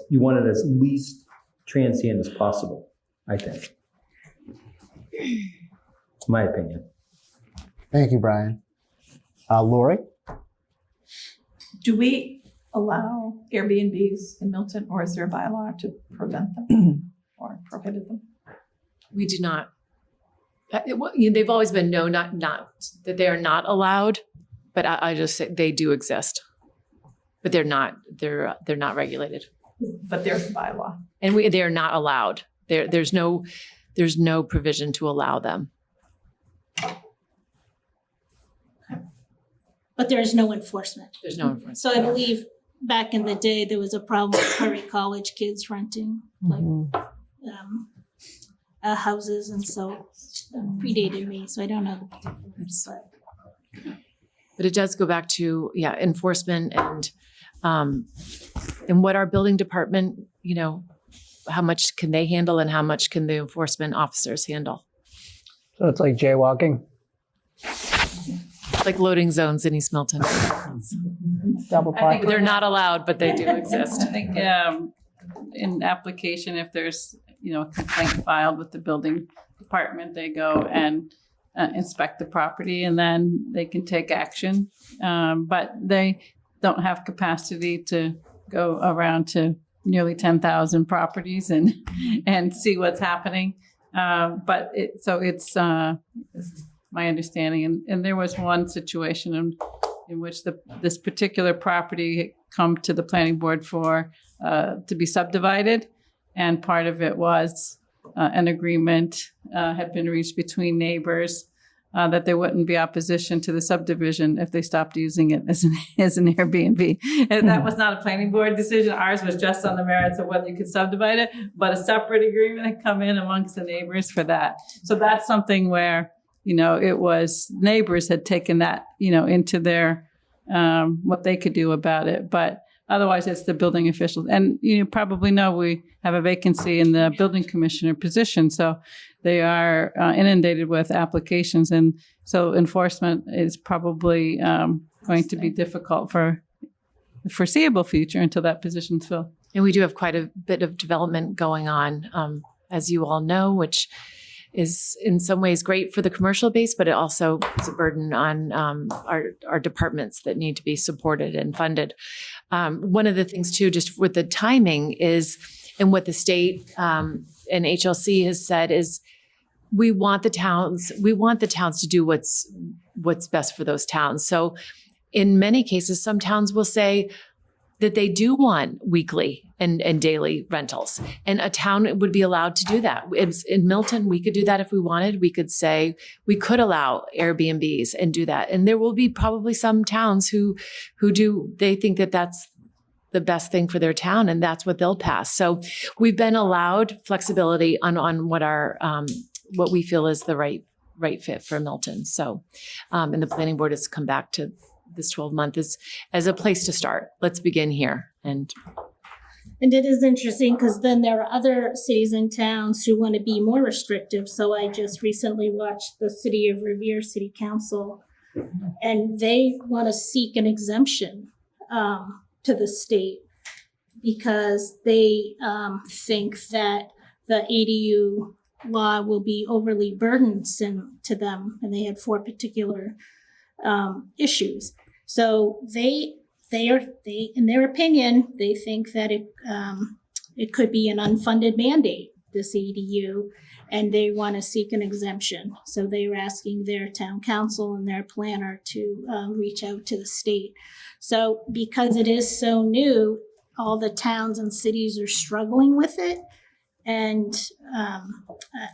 you want it as least transient as possible, I think. My opinion. Thank you, Brian. Lori? Do we allow Airbnbs in Milton, or is there a bylaw to prevent them or prohibit them? We do not. They've always been not that they are not allowed, but I just say they do exist, but they're not regulated. But there's a bylaw, and they are not allowed. There's no provision to allow them. But there is no enforcement. There's no enforcement. So I believe back in the day, there was a problem with Curry College kids renting houses, and so predated me, so I don't know the particulars. But it does go back to enforcement and what our building department, how much can they handle and how much can the enforcement officers handle? So it's like jaywalking. Like loading zones in East Milton. Double I park. think They're not allowed, but they do exist. I think in application, if there's a complaint filed with the building department, they go and inspect the property and then they can take action. But they don't have capacity to go around to nearly 10,000 properties and see what's happening. But it's my understanding. And there was one situation in which this particular property had come to the planning board for to be subdivided. And part of it was an agreement had been reached between neighbors that there wouldn't be opposition to the subdivision if they stopped using it as an Airbnb. And that was not a planning board decision. Ours was just on the merits of whether you could subdivide it, but a separate agreement had come in amongst the neighbors for that. So that's something where, it was neighbors had taken that, into their, what they could do about it. But otherwise, it's the building officials. And you probably know we have a vacancy in the building commissioner position. So they are inundated with applications. And so enforcement is probably going to be difficult for the foreseeable future until that position's filled. And we do have quite a bit of development going on, as you all know, which is in some ways great for the commercial base, but it also is a burden on our departments that need to be supported and funded. One of the things too, just with the timing is, and what the state and HLC has said is, we want the towns to do what's best for those towns. So in many cases, some towns will say that they do want weekly and daily rentals, and a town would be allowed to do that. In Milton, we could do that if we wanted. We could say we could allow Airbnbs and do that. And there will be probably some towns who they think that that's the best thing for their town, and that's what they'll pass. So we've been allowed flexibility on what we feel is the right fit for Milton. So, and the planning board has come back to this 12-month as a place to start. Let's begin here. And it is interesting because then there are other cities and towns who want to be more restrictive. So I just recently watched the City of Revere City Council, and they want to seek an exemption to the state because they think that the ADU law will be overly burdensome to them, and they had 4 particular issues. So they in their opinion, they think that it could be an unfunded mandate, this ADU, and they want to seek an exemption. So they're asking their town council and their planner to reach out to the state. So because it is so new, all the towns and cities are struggling with it. And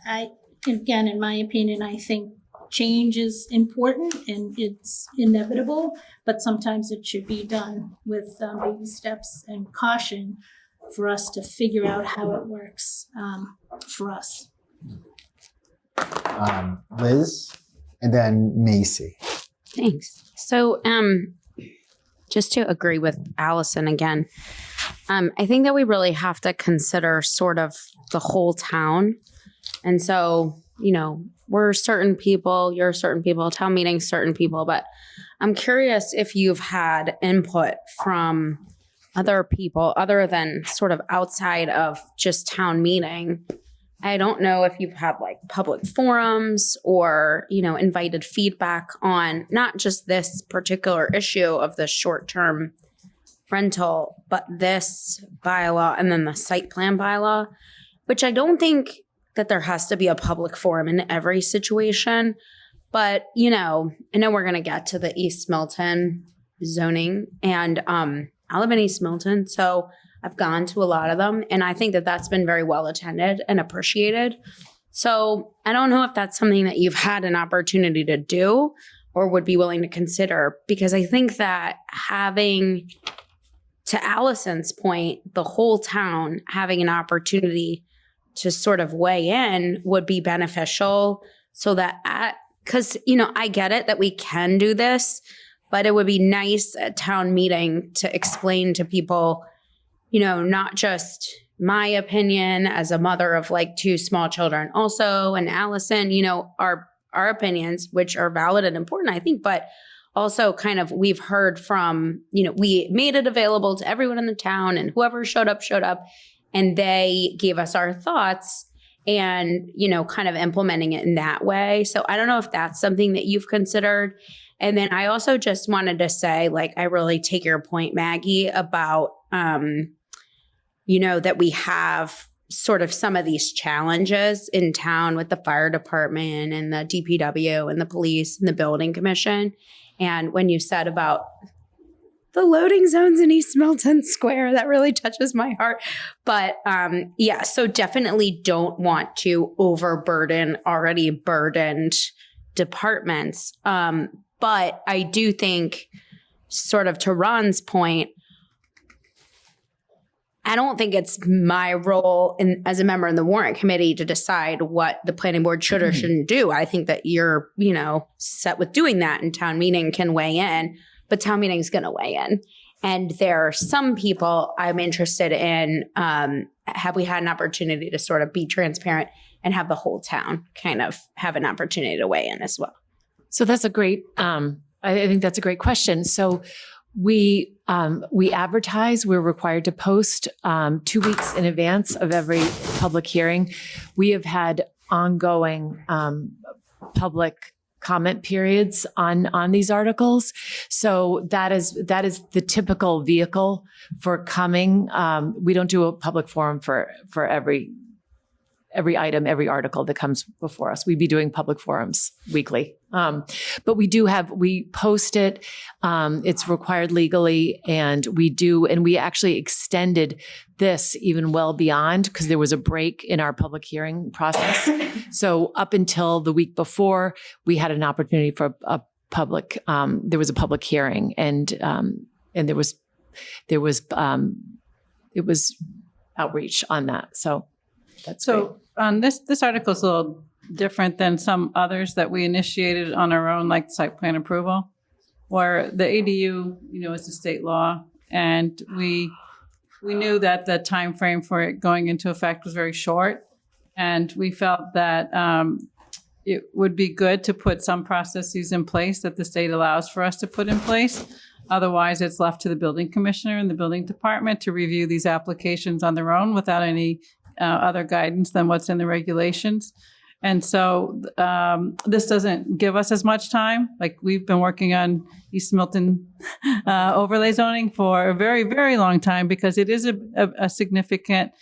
I, again, in my opinion, I think change is important and it's inevitable, but sometimes it should be done with baby steps and caution for us to figure out how it works for us. Liz, and then Macy. Thanks. So, just to agree with Allison again, I think that we really have to consider sort of the whole town. And so, you know, we're certain people, you're certain people, town meeting certain people, but I'm curious if you've had input from other people other than sort of outside of just town meeting. I don't know if you've had like public forums or, you know, invited feedback on not just this particular issue of the short-term rental, but this bylaw and then the site plan bylaw, which I don't think that there has to be a public forum in every situation. But, you know, I know we're going to get to the East Milton zoning, and I live in East Milton, so I've gone to a lot of them, and I think that that's been very well attended and appreciated. So I don't know if that's something that you've had an opportunity to do or would be willing to consider, because I think that having, to Allison's point, the whole town having an opportunity to sort of weigh in would be beneficial, so that because, you know, I get it that we can do this, but it would be nice at town meeting to explain to people, you know, not just my opinion as a mother of like 2 small children also, and Allison, you know, our opinions, which are valid and important, I think, but also kind of we've heard from, you know, we made it available to everyone in the town, and whoever showed up, and they gave us our thoughts and, you know, kind of implementing it in that way. So I don't know if that's something that you've considered. And then I also just wanted to say, like, I really take your point, Maggie, about, you know, that we have sort of some of these challenges in town with the fire department and the DPW and the police and the building commission. And when you said about the loading zones in East Milton Square, that really touches my heart. But yeah, so definitely don't want to overburden already burdened departments. But I do think, sort of to Ron's point, I don't think it's my role as a member in the Warrant Committee to decide what the planning board should or shouldn't do. I think that you're, you know, set with doing that, and town meeting can weigh in, but town meeting is going to weigh in. And there are some people I'm interested in, have we had an opportunity to sort of be transparent and have the whole town kind of have an opportunity to weigh in as well? So that's a great, I think that's a great question. So we advertise, we're required to post 2 weeks in advance of every public hearing. We have had ongoing public comment periods on these articles. So that is the typical vehicle for coming. We don't do a public forum for every item, every article that comes before us. We'd be doing public forums weekly. But we post it. It's required legally, and we actually extended this even well beyond, because there was a break in our public hearing process. So up until the week before, we had an opportunity for a public, there was a public hearing, and it was outreach on that. So that's great. This article is a little different than some others that we initiated on our own, like site plan approval, where the ADU, you know, is a state law, and we knew that the time frame for it going into effect was very short, and we felt that it would be good to put some processes in place that the state allows for us to put in place. Otherwise, it's left to the building commissioner and the building department to review these applications on their own without any other guidance than what's in the regulations. And so this doesn't give us as much time. Like we've been working on East Milton overlay zoning for a very, very long time because it is a significant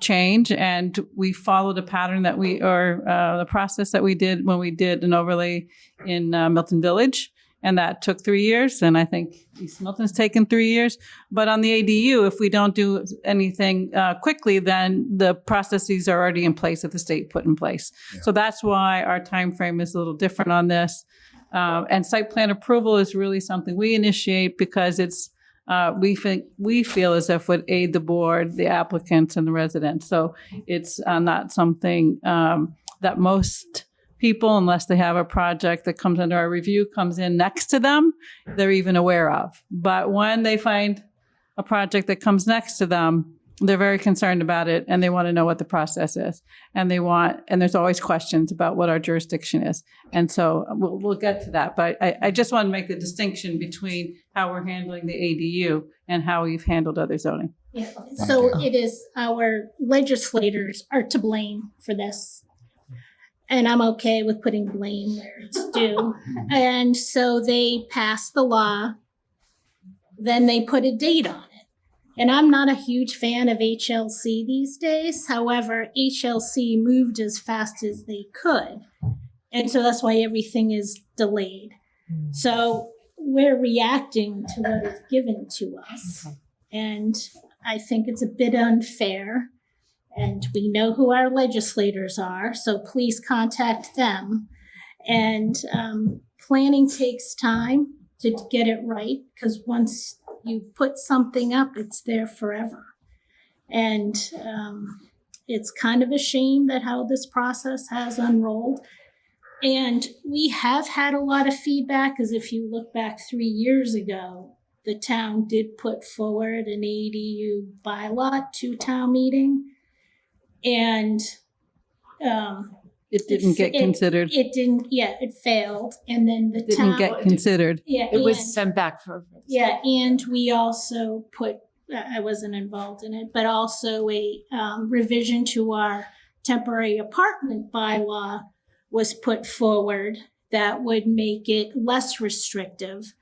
change. And we followed a pattern that the process that we did when we did an overlay in Milton Village. And that took 3 years. And I think East Milton's taken 3 years. But on the ADU, if we don't do anything quickly, then the processes are already in place that the state put in place. Yeah. So that's why our time frame is a little different on this. And site plan approval is really something we initiate because it's we feel as if would aid the board, the applicants, and the residents. So it's not something that most people, unless they have a project that comes under our review, comes in next to them, they're even aware of. But when they find a project that comes next to them, they're very concerned about it and they want to know what the process is. And there's always questions about what our jurisdiction is. And so we'll get to that. But I just want to make the distinction between how we're handling the ADU and how we've handled other zoning. Yeah. So it is our legislators are to blame for this. And I'm okay with putting blame where it's due. And so they passed the law, then they put a date on it. And I'm not a huge fan of HLC these days. However, HLC moved as fast as they could. And so that's why everything is delayed. So we're reacting to what is given to us. And I think it's a bit unfair. And we know who our legislators are, so please contact them. And planning takes time to get it right, because once you put something up, it's there forever. And it's kind of a shame that how this process has unrolled. And we have had a lot of feedback, because if you look back 3 years ago, the town did put forward an ADU bylaw to town meeting. And it didn't get considered. It didn't. Yeah, it failed, and then the didn't town get considered. Yeah, it was sent back for. Yeah, and we also put. I wasn't involved in it, but also a revision to our temporary apartment bylaw was put forward that would make it less restrictive,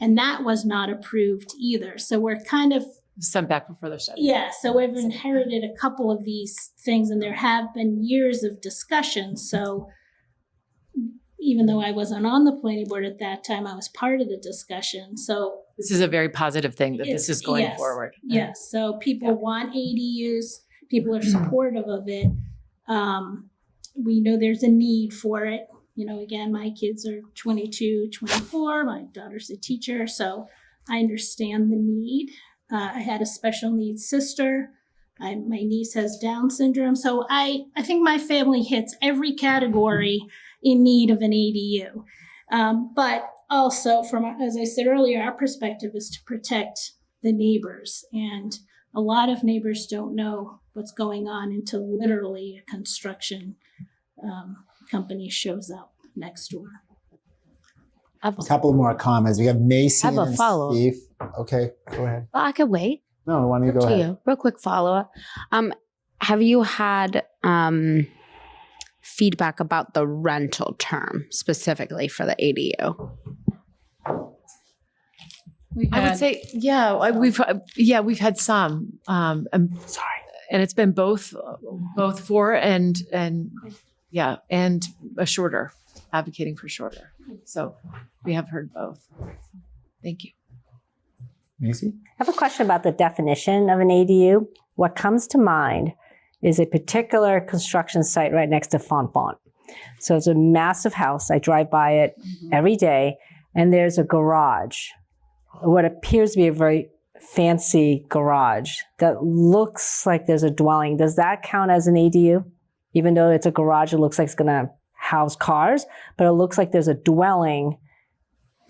and that was not approved either. So we're kind of sent back for further study. Yeah, so we've inherited a couple of these things, and there have been years of discussion. So even though I wasn't on the planning board at that time, I was part of the discussion. So this is a very positive thing that this is going forward. Yes, so people want ADUs. People are supportive of it. We know there's a need for it. You know, again, my kids are 22, 24. My daughter's a teacher, so I understand the need. I had a special needs sister. My niece has Down syndrome. So I think my family hits every category in need of an ADU. But also, as I said earlier, our perspective is to protect the neighbors. And a lot of neighbors don't know what's going on until literally a construction company shows up next door. A couple more comments. We have Macy I have a and follow-up. Steve. Okay, go ahead. Well, I could wait. No, why don't you go ahead? Real quick follow-up. Have you had feedback about the rental term specifically for the ADU? I would say, we've had some. Sorry, and it's been both for and a shorter, advocating for shorter. So we have heard both. Thank you. Macy? I have a question about the definition of an ADU. What comes to mind is a particular construction site right next to Font. So it's a massive house. I drive by it every day, and there's a garage, what appears to be a very fancy garage that looks like there's a dwelling. Does that count as an ADU? Even though it's a garage, it looks like it's going to house cars, but it looks like there's a dwelling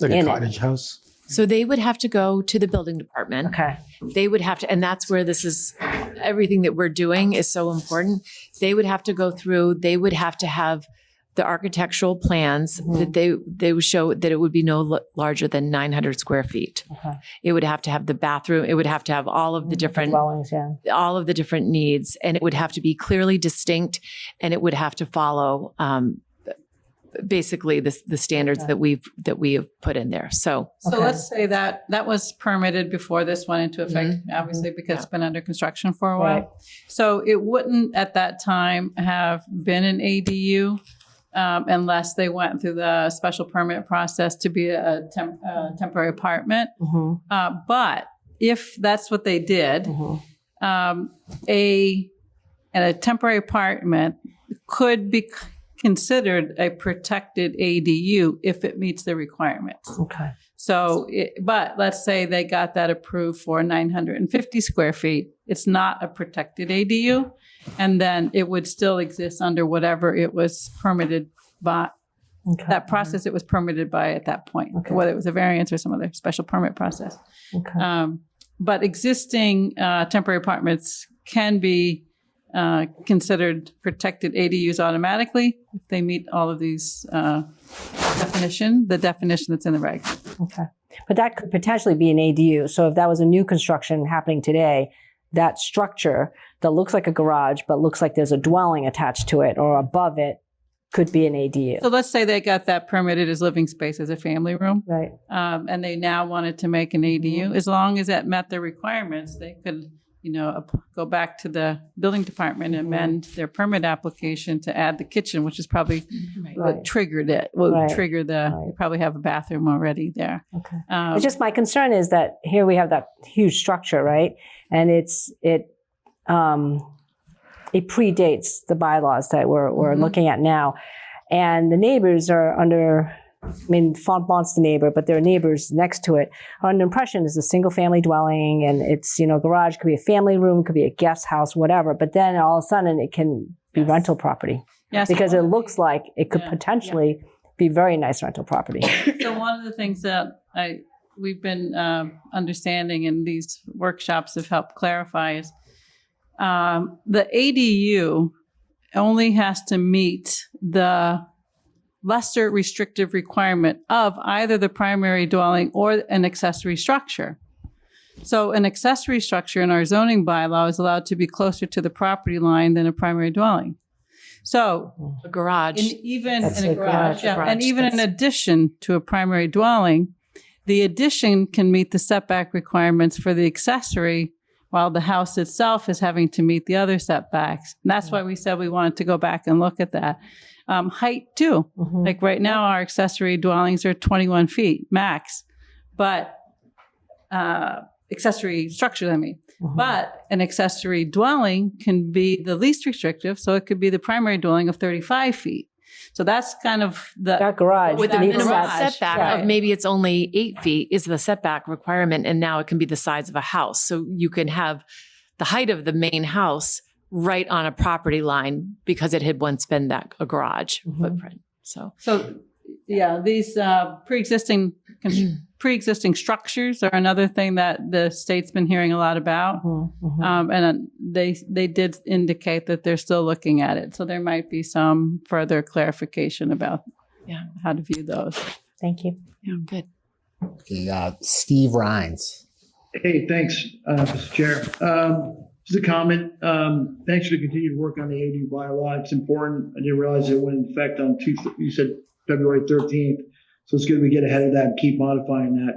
like in a cottage house. So they would have to go to the building department. Okay. They would have to, and that's where this is, everything that we're doing is so important. They would have to go through, they would have to have the architectural plans that they would show that it would be no larger than 900 square feet. Okay. It would have to have the bathroom. It would have to have all of the different dwellings, yeah. all of the different needs, and it would have to be clearly distinct, and it would have to follow basically the standards that we have put in there. So let's say that was permitted before this went into effect, obviously, because it's been under construction for a while. Right. So it wouldn't at that time have been an ADU unless they went through the special permit process to be a temporary apartment. But if that's what they did, a temporary apartment could be considered a protected ADU if it meets the requirements. Okay. So, but let's say they got that approved for 950 square feet. It's not a protected ADU, and then it would still exist under whatever it was permitted by. Okay. That process it was permitted by at that point, whether it was a variance or some other special permit process. Okay. But existing temporary apartments can be considered protected ADUs automatically if they meet all of these the definition that's in the reg. Okay. But that could potentially be an ADU. So if that was a new construction happening today, that structure that looks like a garage but looks like there's a dwelling attached to it or above it could be an ADU. So let's say they got that permitted as living space as a family room. Right. And they now wanted to make an ADU. As long as that met their requirements, they could go back to the building department and amend their permit application to add the kitchen, which is probably what triggered it. Trigger they probably have a bathroom already there. Okay. It's just my concern is that here we have that huge structure, right? And it predates the bylaws that we're looking at now. And the neighbors are under, Fontbonne's the neighbor, but their neighbors next to it are under the impression it's a single family dwelling and it's, garage, could be a family room, could be a guest house, whatever. But then all of a sudden it can be rental property. Yes. Because it looks like it could potentially be very nice rental property. So one of the things that we've been understanding and these workshops have helped clarify is the ADU only has to meet the lesser restrictive requirement of either the primary dwelling or an accessory structure. So an accessory structure in our zoning bylaw is allowed to be closer to the property line than a primary dwelling. So a garage, in addition to a primary dwelling, the addition can meet the setback requirements for the accessory while the house itself is having to meet the other setbacks. And that's why we said we wanted to go back and look at that. Height too. Like right now, our accessory dwellings are 21 feet max, but accessory structures, but an accessory dwelling can be the least restrictive. So it could be the primary dwelling of 35 feet. So that's kind of that garage with the minimum setback of maybe it's only 8 feet is the setback requirement. And now it can be the size of a house. So you can have the height of the main house right on a property line because it had once been a garage footprint. So these pre-existing structures are another thing that the state's been hearing a lot about. And they did indicate that they're still looking at it. So there might be some further clarification about how to view those. Thank you. Yeah, good. Okay, Steve Rhines. Hey, thanks, Mr. Chair. Just a comment. Thanks for the continued work on the ADU bylaw. It's important. I didn't realize it went in effect on you said February 13th. So it's good we get ahead of that and keep modifying that.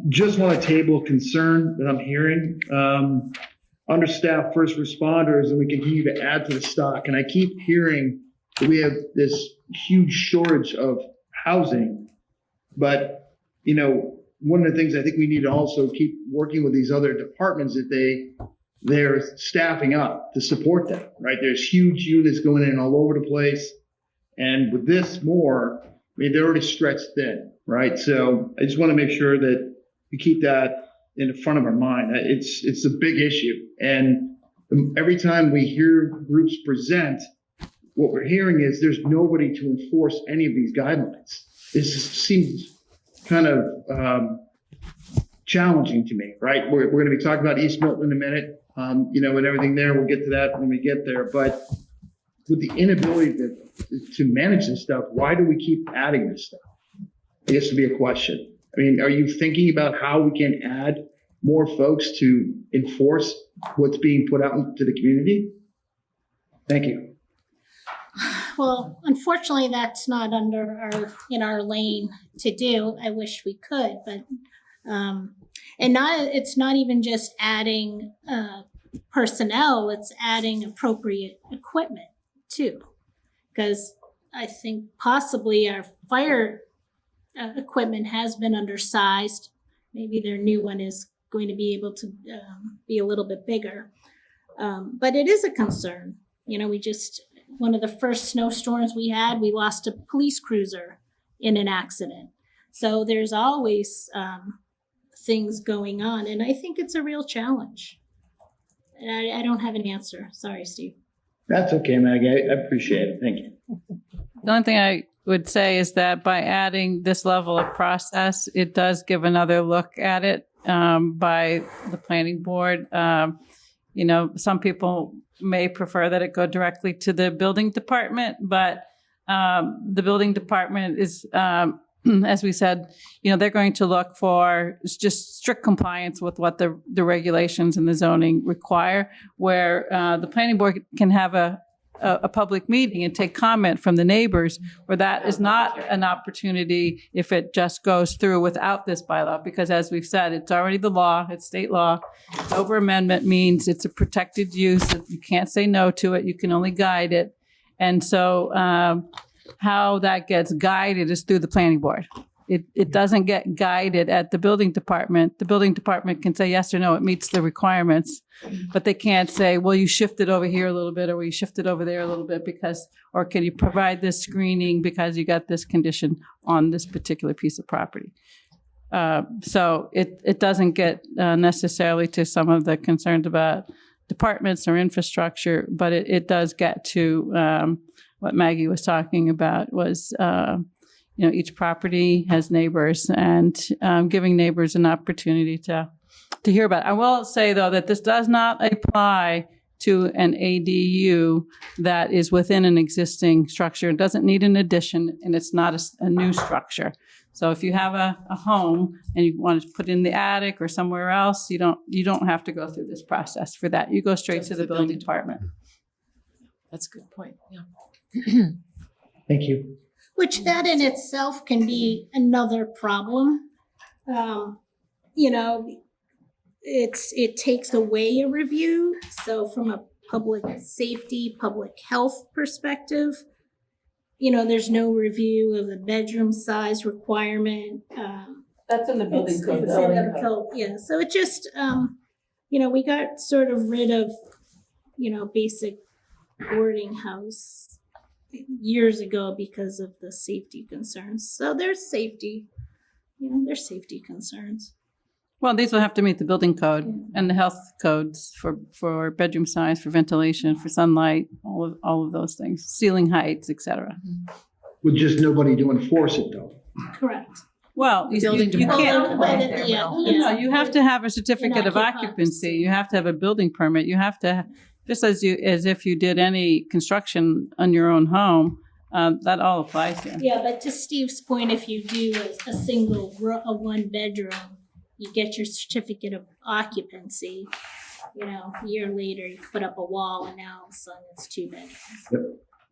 Just want to table concern that I'm hearing. Understaffed first responders, and we continue to add to the stock. And I keep hearing that we have this huge shortage of housing. But, one of the things I think we need to also keep working with these other departments that they're staffing up to support that, right? There's huge units going in all over the place. And with this more, they're already stretched thin, right? So I just want to make sure that we keep that in the front of our mind. It's a big issue. And every time we hear groups present, what we're hearing is there's nobody to enforce any of these guidelines. This seems kind of challenging to me, right? We're going to be talking about East Milton in a minute, and everything there. We'll get to that when we get there. But with the inability to manage this stuff, why do we keep adding this stuff? I guess would be a question. I mean, are you thinking about how we can add more folks to enforce what's being put out into the community? Thank you. Well, unfortunately, that's not in our lane to do. I wish we could, but it's not even just adding personnel, it's adding appropriate equipment too. Because I think possibly our fire equipment has been undersized. Maybe their new one is going to be able to be a little bit bigger. But it is a concern. One of the first snowstorms we had, we lost a police cruiser in an accident. So there's always things going on, and I think it's a real challenge. And I don't have an answer. Sorry, Steve. That's okay, Maggie. I appreciate it. Thank you. The only thing I would say is that by adding this level of process, it does give another look at it by the planning board. Some people may prefer that it go directly to the building department, but the building department is, as we said, they're going to look for just strict compliance with what the regulations and the zoning require, where the planning board can have a public meeting and take comment from the neighbors, where that is not an opportunity if it just goes through without this bylaw, because as we've said, it's already the law, it's state law. Over amendment means it's a protected use. You can't say no to it. You can only guide it. And so how that gets guided is through the planning board. It doesn't get guided at the building department. The building department can say yes or no, it meets the requirements, but they can't say, well, you shifted over here a little bit, or you shifted over there a little bit or can you provide this screening because you got this condition on this particular piece of property. So it doesn't get necessarily to some of the concerns about departments or infrastructure, but it does get to what Maggie was talking about was, each property has neighbors, and giving neighbors an opportunity to hear about it. I will say, though, that this does not apply to an ADU that is within an existing structure. It doesn't need an addition, and it's not a new structure. So if you have a home and you want to put in the attic or somewhere else, you don't have to go through this process for that. You go straight to the building department. That's a good point. Yeah. Thank you. Which that in itself can be another problem. It takes away a review. So from a public safety, public health perspective, there's no review of the bedroom size requirement. That's in the building code. It's in the code, yeah. So it just, we got sort of rid of, basic boarding house years ago because of the safety concerns. So there's safety concerns. Well, these will have to meet the building code and the health codes for bedroom size, for ventilation, for sunlight, all of those things, ceiling heights, etc. With just nobody to enforce it, though. Correct. Well, you can't. You have to have a certificate of occupancy. You have to have a building permit. You have to, just as if you did any construction on your own home. That all applies here. Yeah, but to Steve's point, if you do a single a one bedroom, you get your certificate of occupancy. A year later, you put up a wall, and now all of a sudden it's 2 bedrooms. Yep.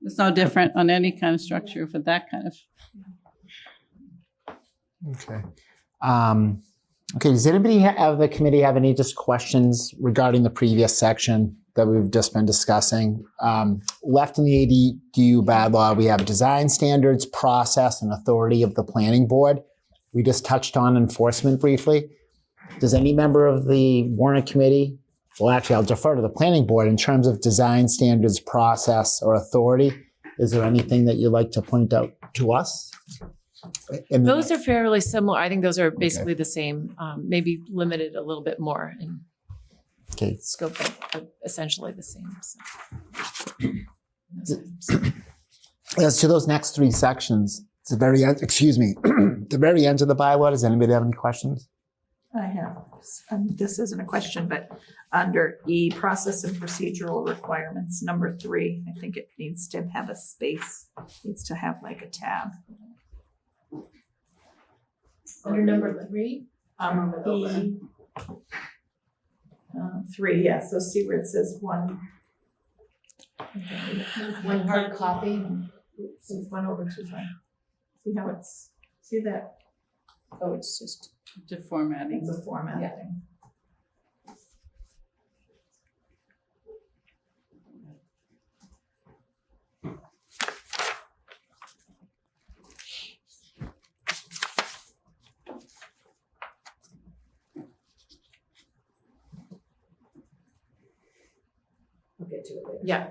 It's no different on any kind of structure for that kind of. Okay. Okay. Does anybody of the committee have any just questions regarding the previous section that we've just been discussing? Left in the ADU bylaw, we have design standards, process, and authority of the planning board. We just touched on enforcement briefly. Does any member of the Warrant committee, well, actually, I'll defer to the planning board in terms of design standards, process, or authority. Is there anything that you'd like to point out to us? Those are fairly similar. I think those are basically the same, maybe limited a little bit more in scope, but essentially the same. So. As to those next 3 sections, it's the very end, the very end of the bylaw. Does anybody have any questions? I have, this isn't a question, but under E, process and procedural requirements, number 3, I think it needs to have a space, needs to have like a tab. Under number 3? E, 3, yeah, so see where it says 1. One hard copy. It's 1 over 2 fine. See how it's, see that? Oh, it's just. The formatting. It's a format thing. We'll get to it later. Yeah.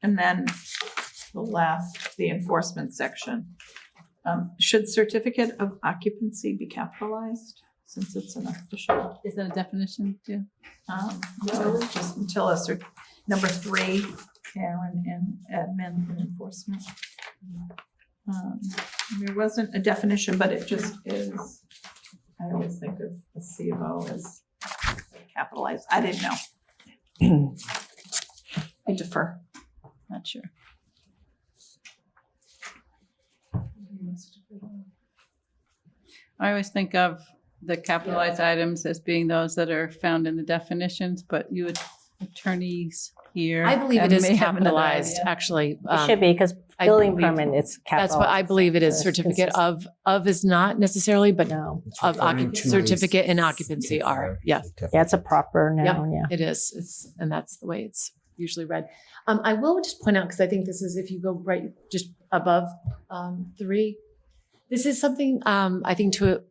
And then the enforcement section. Should certificate of occupancy be capitalized since it's an official? Is that a definition too? No, just until number 3, Karen and admin and enforcement. There wasn't a definition, but it just is. I always think of a C of O as capitalized. I didn't know. I defer. Not sure. I always think of the capitalized items as being those that are found in the definitions, but you attorneys here. I believe it is may have another capitalized, idea. actually. It should be, because I building believe- permit, it's capitalized. That's what I believe it is. So it's Certificate consistent. of is not necessarily, but No. of referring to certificate is and occupancy are, yeah. Yeah, it's a proper noun, yeah. It is. And that's the way it's usually read. I will just point out, because I think this is, if you go right just above 3, this is something I think to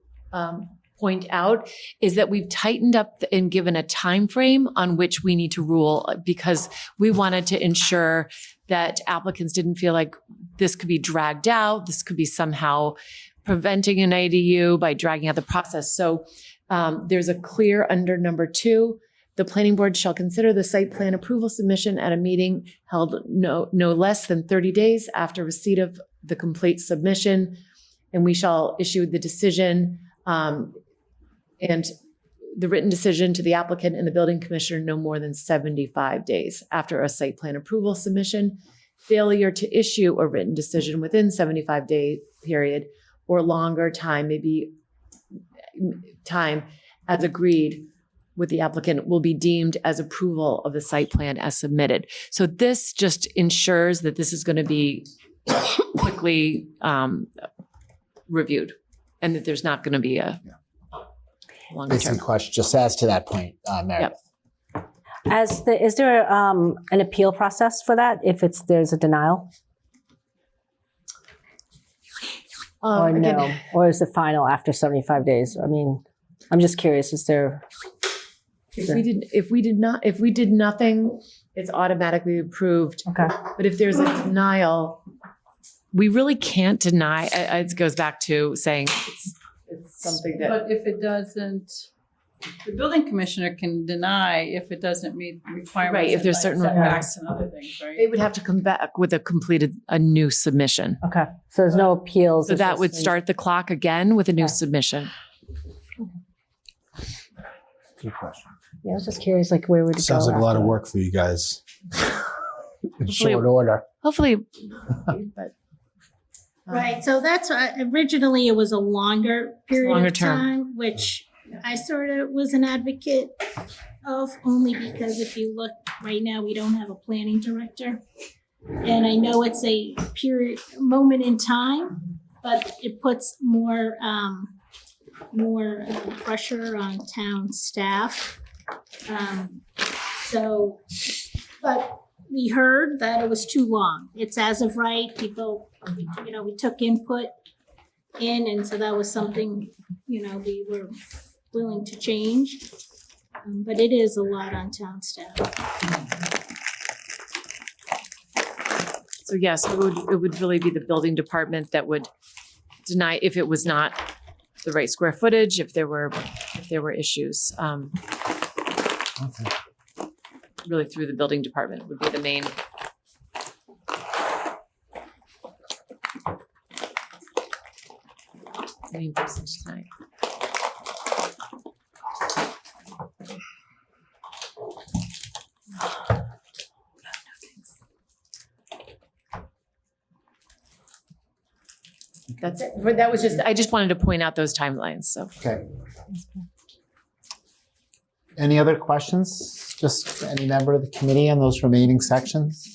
point out is that we've tightened up and given a time frame on which we need to rule, because we wanted to ensure that applicants didn't feel like this could be dragged out. This could be somehow preventing an ADU by dragging out the process. So there's a clear under number 2. The planning board shall consider the site plan approval submission at a meeting held no less than 30 days after receipt of the complete submission, and we shall issue the decision and the written decision to the applicant and the building commissioner no more than 75 days after a site plan approval submission. Failure to issue a written decision within 75-day period or longer time as agreed with the applicant will be deemed as approval of the site plan as submitted. So this just ensures that this is going to be quickly reviewed and that there's not going to be a longer This is term. a question just as to that point, Meredith. Is there an appeal process for that if there's a denial? Or Again, no? Or is it final after 75 days? I mean, I'm just curious, is there? If we did nothing, it's automatically approved. Okay. But if there's a denial, we really can't deny. It goes back to saying it's something that. But if it doesn't, the building commissioner can deny if it doesn't meet requirements. Right, if there's like certain setbacks and other things, right? They would have to come back with a new submission. Okay, so there's no appeals. So it's that just would start the clock again with a new Okay. submission. Good question. Yeah, I was just curious, like, where would it go? Sounds like a lot of after? work for you guys. In short order. Hopefully, but. Right, so that's why originally it was a longer period longer of term. time, which I sort of was an advocate of, only because if you look right now, we don't have a planning director. And I know it's a moment in time, but it puts more pressure on town staff. But we heard that it was too long. It's as of right, people, we took input in, and so that was something, we were willing to change. But it is a lot on town staff. So yes, it would really be the building department that would deny if it was not the right square footage, if there were issues. Okay. Really through the building department would be the main. any business tonight. That's it. But that was just, I just wanted to point out those timelines, so. Okay. Any other questions? Just any member of the committee on those remaining sections?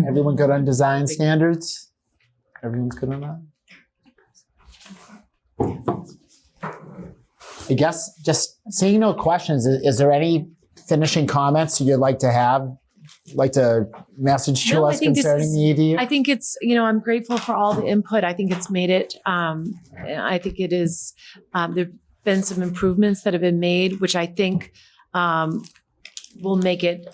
Everyone good on design standards? Everyone's good on that? I guess just seeing no questions, is there any finishing comments you'd like to message to No, I us think this concerning is- the EDU? I think it's, I'm grateful for all the input. I think it's made it, I think it is, there've been some improvements that have been made, which I think will make it,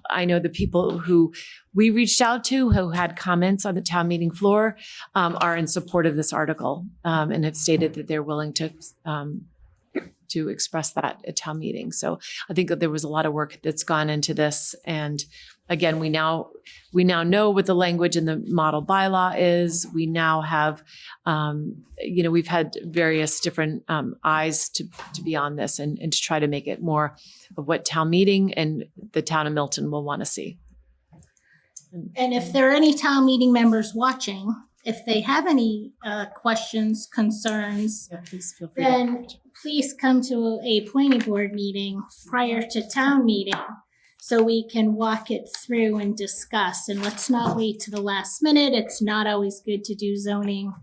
I know the people who we reached out to who had comments on the town meeting floor are in support of this article and have stated that they're willing to express that at town meeting. So I think that there was a lot of work that's gone into this. And again, we now know what the language in the model bylaw is. We now have, we've had various different eyes to be on this and to try to make it more of what town meeting and the town of Milton will want to see. And if there are any town meeting members watching, if they have any questions, concerns, Please feel free to. then please come to a planning board meeting prior to town meeting so we can walk it through and discuss. And let's not wait to the last minute. It's not always good to do zoning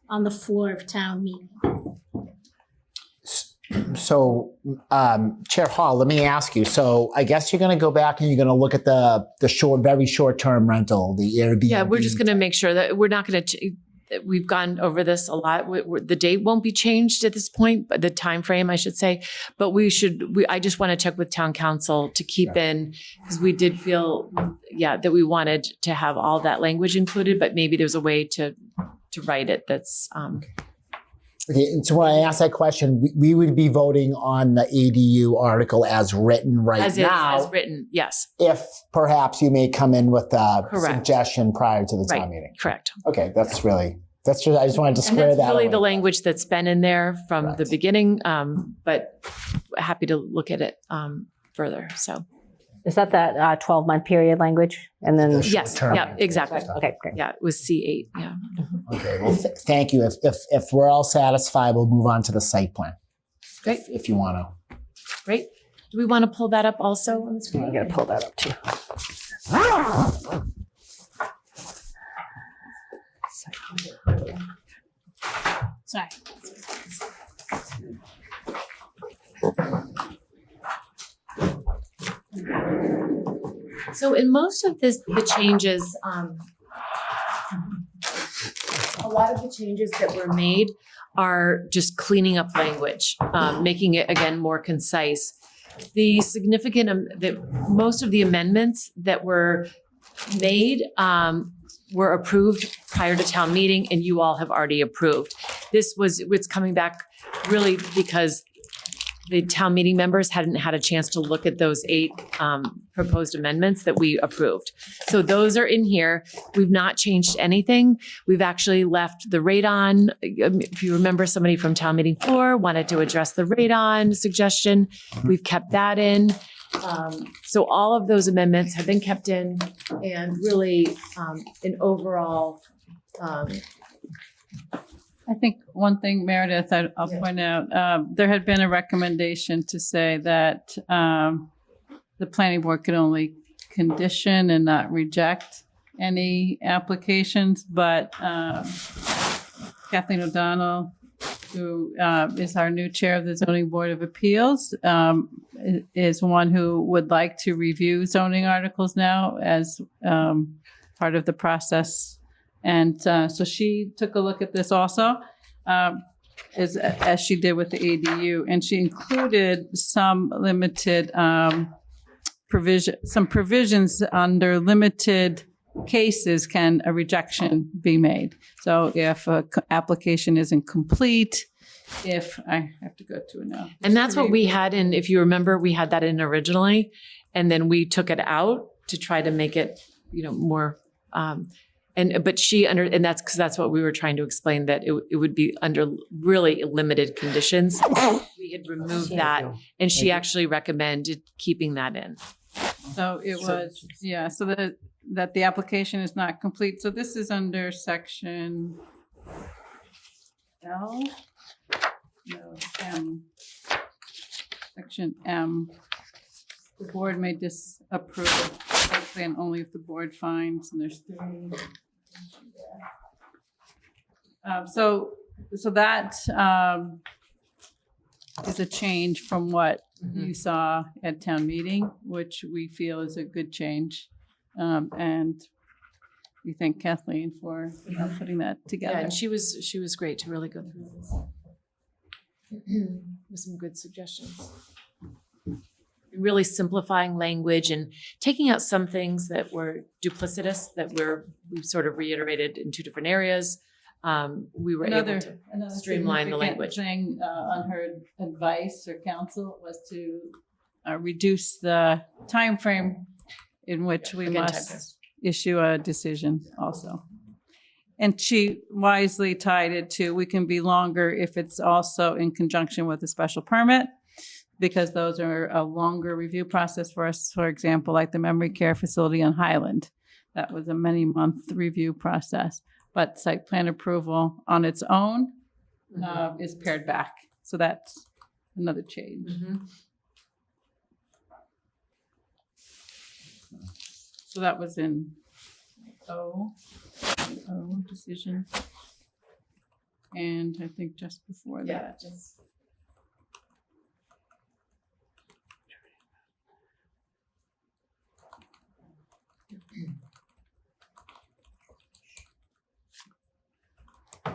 on the floor of town meeting. So, Chair Hall, let me ask you. So I guess you're going to go back and you're going to look at the very short-term rental, the Airbnb. Yeah, we're just going to make sure that we're not going to. We've gone over this a lot. The date won't be changed at this point, but the time frame, I should say. But I just want to check with town council to keep in, because we did feel, that we wanted to have all that language included, but maybe there's a way to write it that's. Okay, and so when I ask that question, we would be voting on the ADU article as written now. As written, yes. If perhaps you may come in with a Correct. suggestion prior to the town Right, meeting. correct. Okay, that's just, I just wanted to And square that's that really away. the language that's been in there from the Correct. beginning, but happy to look at it further, so. Is that 12-month period language? And then The Yes, short-term yeah, exactly. okay, great. Yeah, it was C8, yeah. Okay, well, thank you. If we're all satisfied, we'll move on to the site plan. Great. If you want to. Great. Do we want to pull that up also on the screen? I'm going to pull that up too. Sorry. So in most of the changes, a lot of the changes that were made are just cleaning up language, making it again more concise. The most of the amendments that were made were approved prior to town meeting, and you all have already approved. It's coming back really because the town meeting members hadn't had a chance to look at those 8 proposed amendments that we approved. So those are in here. We've not changed anything. We've actually left the radon. If you remember, somebody from town meeting floor wanted to address the radon suggestion. We've kept that in. So all of those amendments have been kept in, and really an overall. I think one thing, Meredith, I'll point out, there had been a recommendation to say that the planning board could only condition and not reject any applications, but Kathleen O'Donnell, who is our new chair of the Zoning Board of Appeals, is one who would like to review zoning articles now as part of the process. And so she took a look at this also, as she did with the ADU, and she included some limited provisions under limited cases can a rejection be made. So if an application isn't complete, if I have to go to it now. And that's what we had in, if you remember, we had that in originally, and then we took it out to try to make it, more, but and that's because that's what we were trying to explain, that it would be under really limited conditions. We had removed that, and she actually recommended keeping that in. So it was, yeah, so that the application is not complete. So this is under section L? No, M. Section M. The board may disapprove site plan only if the board finds, and there's 3. So that is a change from what you saw at town meeting, which we feel is a good change. And we thank Kathleen for putting that together. Yeah, and she was great to really go through this with some good suggestions. Really simplifying language and taking out some things that were duplicitous that we've sort of reiterated in 2 different areas. We were able to streamline the language. Thing on her advice or counsel was to reduce the time frame in which we must issue a decision also. And she wisely tied it to, we can be longer if it's also in conjunction with a special permit, because those are a longer review process for us. For example, like the memory care facility on Highland. That was a many-month review process. But site plan approval on its own is pared back. So that's another change. So that was in O decision. And I think just before that.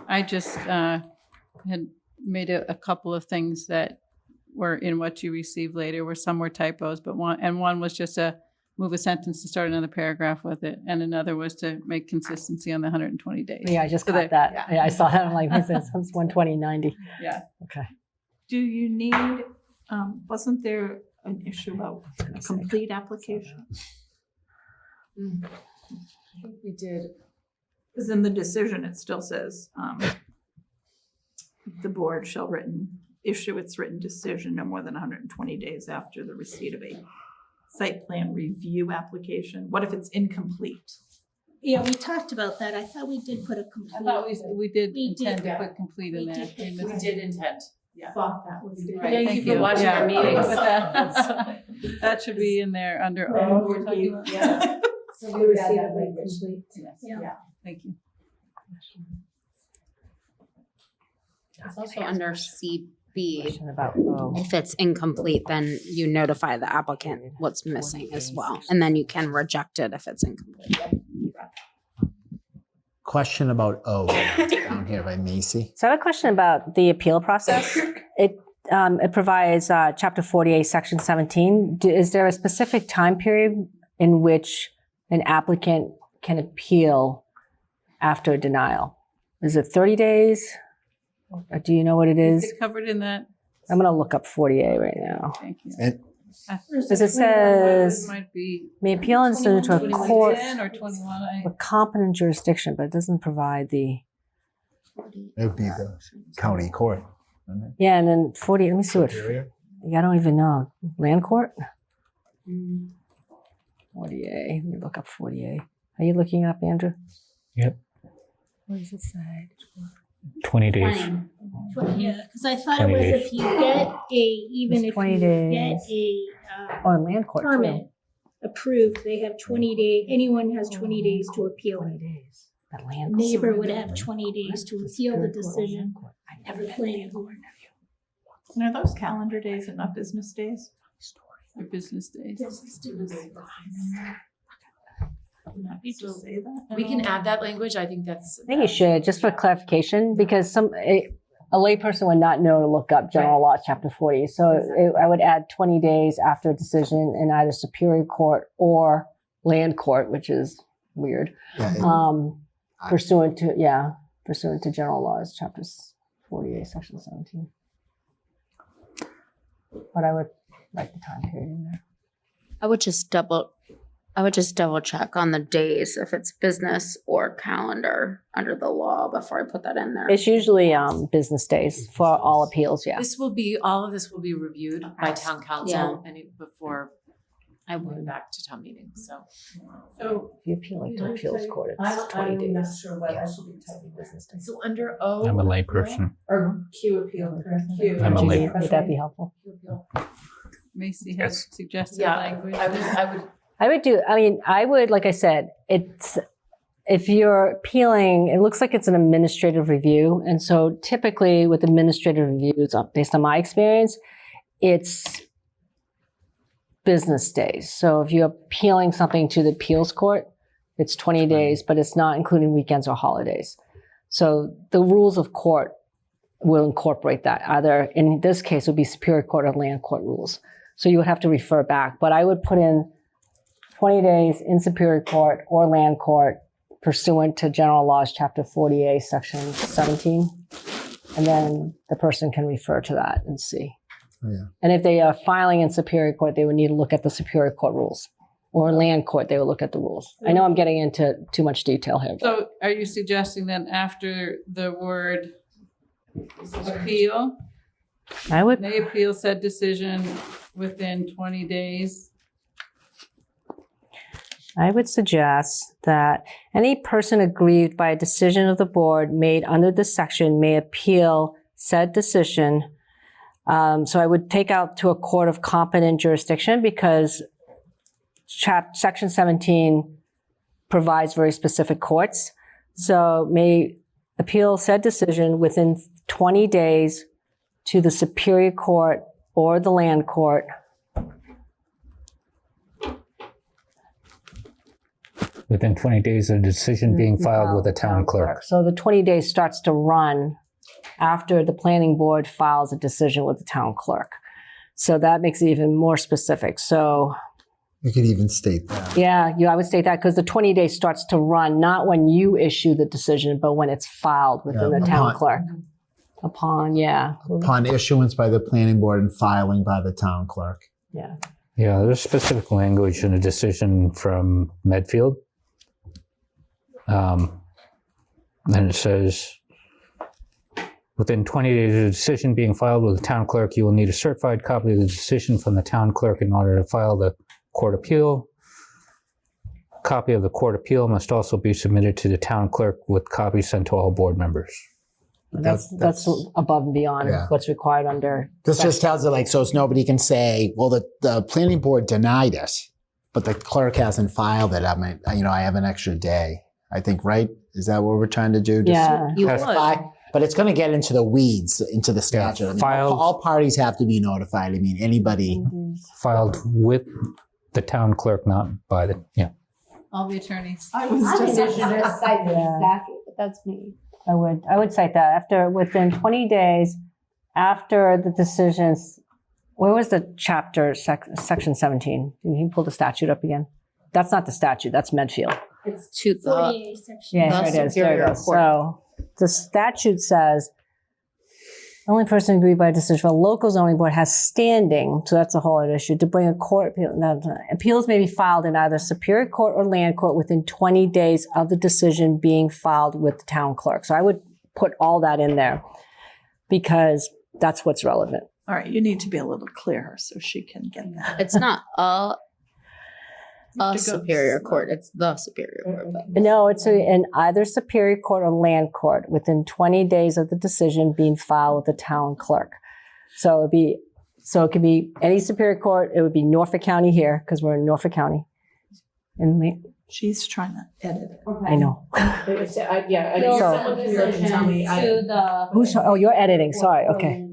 I just had made a couple of things that were in what you received later, where some were typos, but one was just to move a sentence to start another paragraph with it, and another was to make consistency on the 120 days. Yeah, I just got that. Yeah, I saw that. I'm like, this is 120/90. Yeah. Okay. Do you need, wasn't there an issue about a complete application? I think we did. Because in the decision, it still says, the board shall issue its written decision no more than 120 days after the receipt of a site plan review application. What if it's incomplete? Yeah, we talked about that. I thought we did put a complete. I thought we did We intend did. to put complete in We there. did. We did intend. Yeah. Thought that was the Right, Thank you for watching our meetings. That should be in there under. Yeah. So we would add that language. Yeah. Thank you. It's also under CB. Question about O. If it's incomplete, then you notify the applicant what's missing as well. And then you can reject it if it's incomplete. Question about O down here by Macy. So I have a question about the appeal process. It provides Chapter 48, Section 17. Is there a specific time period in which an applicant can appeal after a denial? Is it 30 days? Or do you know what it Is is? it covered in that? I'm going to look up 48 right now. Thank you. And Because it says, Might be may appeal and send it to a 21, court 10 or 21. with competent jurisdiction, but it doesn't provide the, it would be the county court. Wouldn't it? yeah, and then 40, let me see what, Superior? I don't even know. Land court? 48, let me look up 48. Are you looking it up, Andrew? Yep. What does it say? 20 days. Yeah, because I thought it 20 was days. if you get even It's if 20 you days. get a Oh, land court too. permit approved, they have 20 days, anyone has 20 days to appeal 20 it. days. The land Neighbor court. would have 20 days to appeal the decision of the planning board. And are those calendar days and not business days? Or business days. Happy to say that. We can add that language. I think that's. I think you should, just for clarification, because a layperson would not know to look up general law, chapter 40. So I would add 20 days after a decision in either Superior Court or land court, which is weird. Yeah, Pursuant to general laws, chapter 48, section 17. But I would write the time period in there. I would just double I would just double check on the days if it's business or calendar under the law before I put that in there. It's usually business days for all appeals, yeah. All of this will be reviewed by town council and before I going would. back to town meeting, so. So If you appeal like to appeals court, it's 20 days. I'm not sure what I should be typing. Business days. So under O. I'm a layperson. Or Q appeal, correct? Q. I'm a Would lay- would that be helpful? Macy has suggested Yeah, language. I would do, like I said, it's, if you're appealing, it looks like it's an administrative review. And so typically with administrative reviews, based on my experience, it's business days. So if you're appealing something to the appeals court, it's 20 days, but it's not including weekends or holidays. So the rules of court will incorporate that. Either, in this case, it would be Superior Court or Land Court rules. So you would have to refer back. But I would put in 20 days in Superior Court or Land Court pursuant to General Laws, Chapter 40A, Section 17. And then the person can refer to that and see. Oh, yeah. And if they are filing in Superior Court, they would need to look at the Superior Court rules. Or Land Court, they would look at the rules. I know I'm getting into too much detail here. So are you suggesting then after the word appeal, I would, may appeal said decision within 20 days? I would suggest that any person aggrieved by a decision of the board made under this section may appeal said decision. So I would take out to a court of competent jurisdiction because Section 17 provides very specific courts. So may appeal said decision within 20 days to the Superior Court or the Land Court. Within 20 days of the decision being filed with the town clerk. So the 20 days starts to run after the planning board files a decision with the town clerk. So that makes it even more specific. So You could even state that. yeah, I would state that because the 20 days starts to run not when you issue the decision, but when it's filed within the town clerk. Upon issuance by the planning board and filing by the town clerk. Yeah. Yeah, there's specific language in a decision from Medfield. And it says, within 20 days of the decision being filed with the town clerk, you will need a certified copy of the decision from the town clerk in order to file the court appeal. Copy of the court appeal must also be submitted to the town clerk with copies sent to all board members. That's above and beyond what's required under. This just tells it like, so it's nobody can say, well, the planning board denied it, but the clerk hasn't filed it. I mean, I have an extra day. I think, right? Is that what we're trying to do? Yeah. You would. But it's going to get into the weeds, into the statute. I mean, all parties have to be notified. I mean, anybody. Filed with the town clerk, not by the, All the attorneys. I was just cited exactly, but that's me. I would cite that within 20 days after the decisions. Where was the chapter, section 17? Can you pull the statute up again? That's not the statute, that's Medfield. It's to the 48 section. Yeah, The there it is. There Superior it is. Court. So the statute says the only person aggrieved by a decision for a local zoning board has standing, so that's a whole other issue, to bring a court appeal. Now, appeals may be filed in either Superior Court or Land Court within 20 days of the decision being filed with the town clerk. So I would put all that in there because that's what's relevant. All right, you need to be a little clearer so she can get that. It's not a Superior Court, it's the Superior Court. But No, it's in either Superior Court or Land Court within 20 days of the decision being filed with the town clerk. So it could be any Superior Court. It would be Norfolk County here because we're in Norfolk County. She's trying to edit it. I know. You're editing. Sorry. Okay.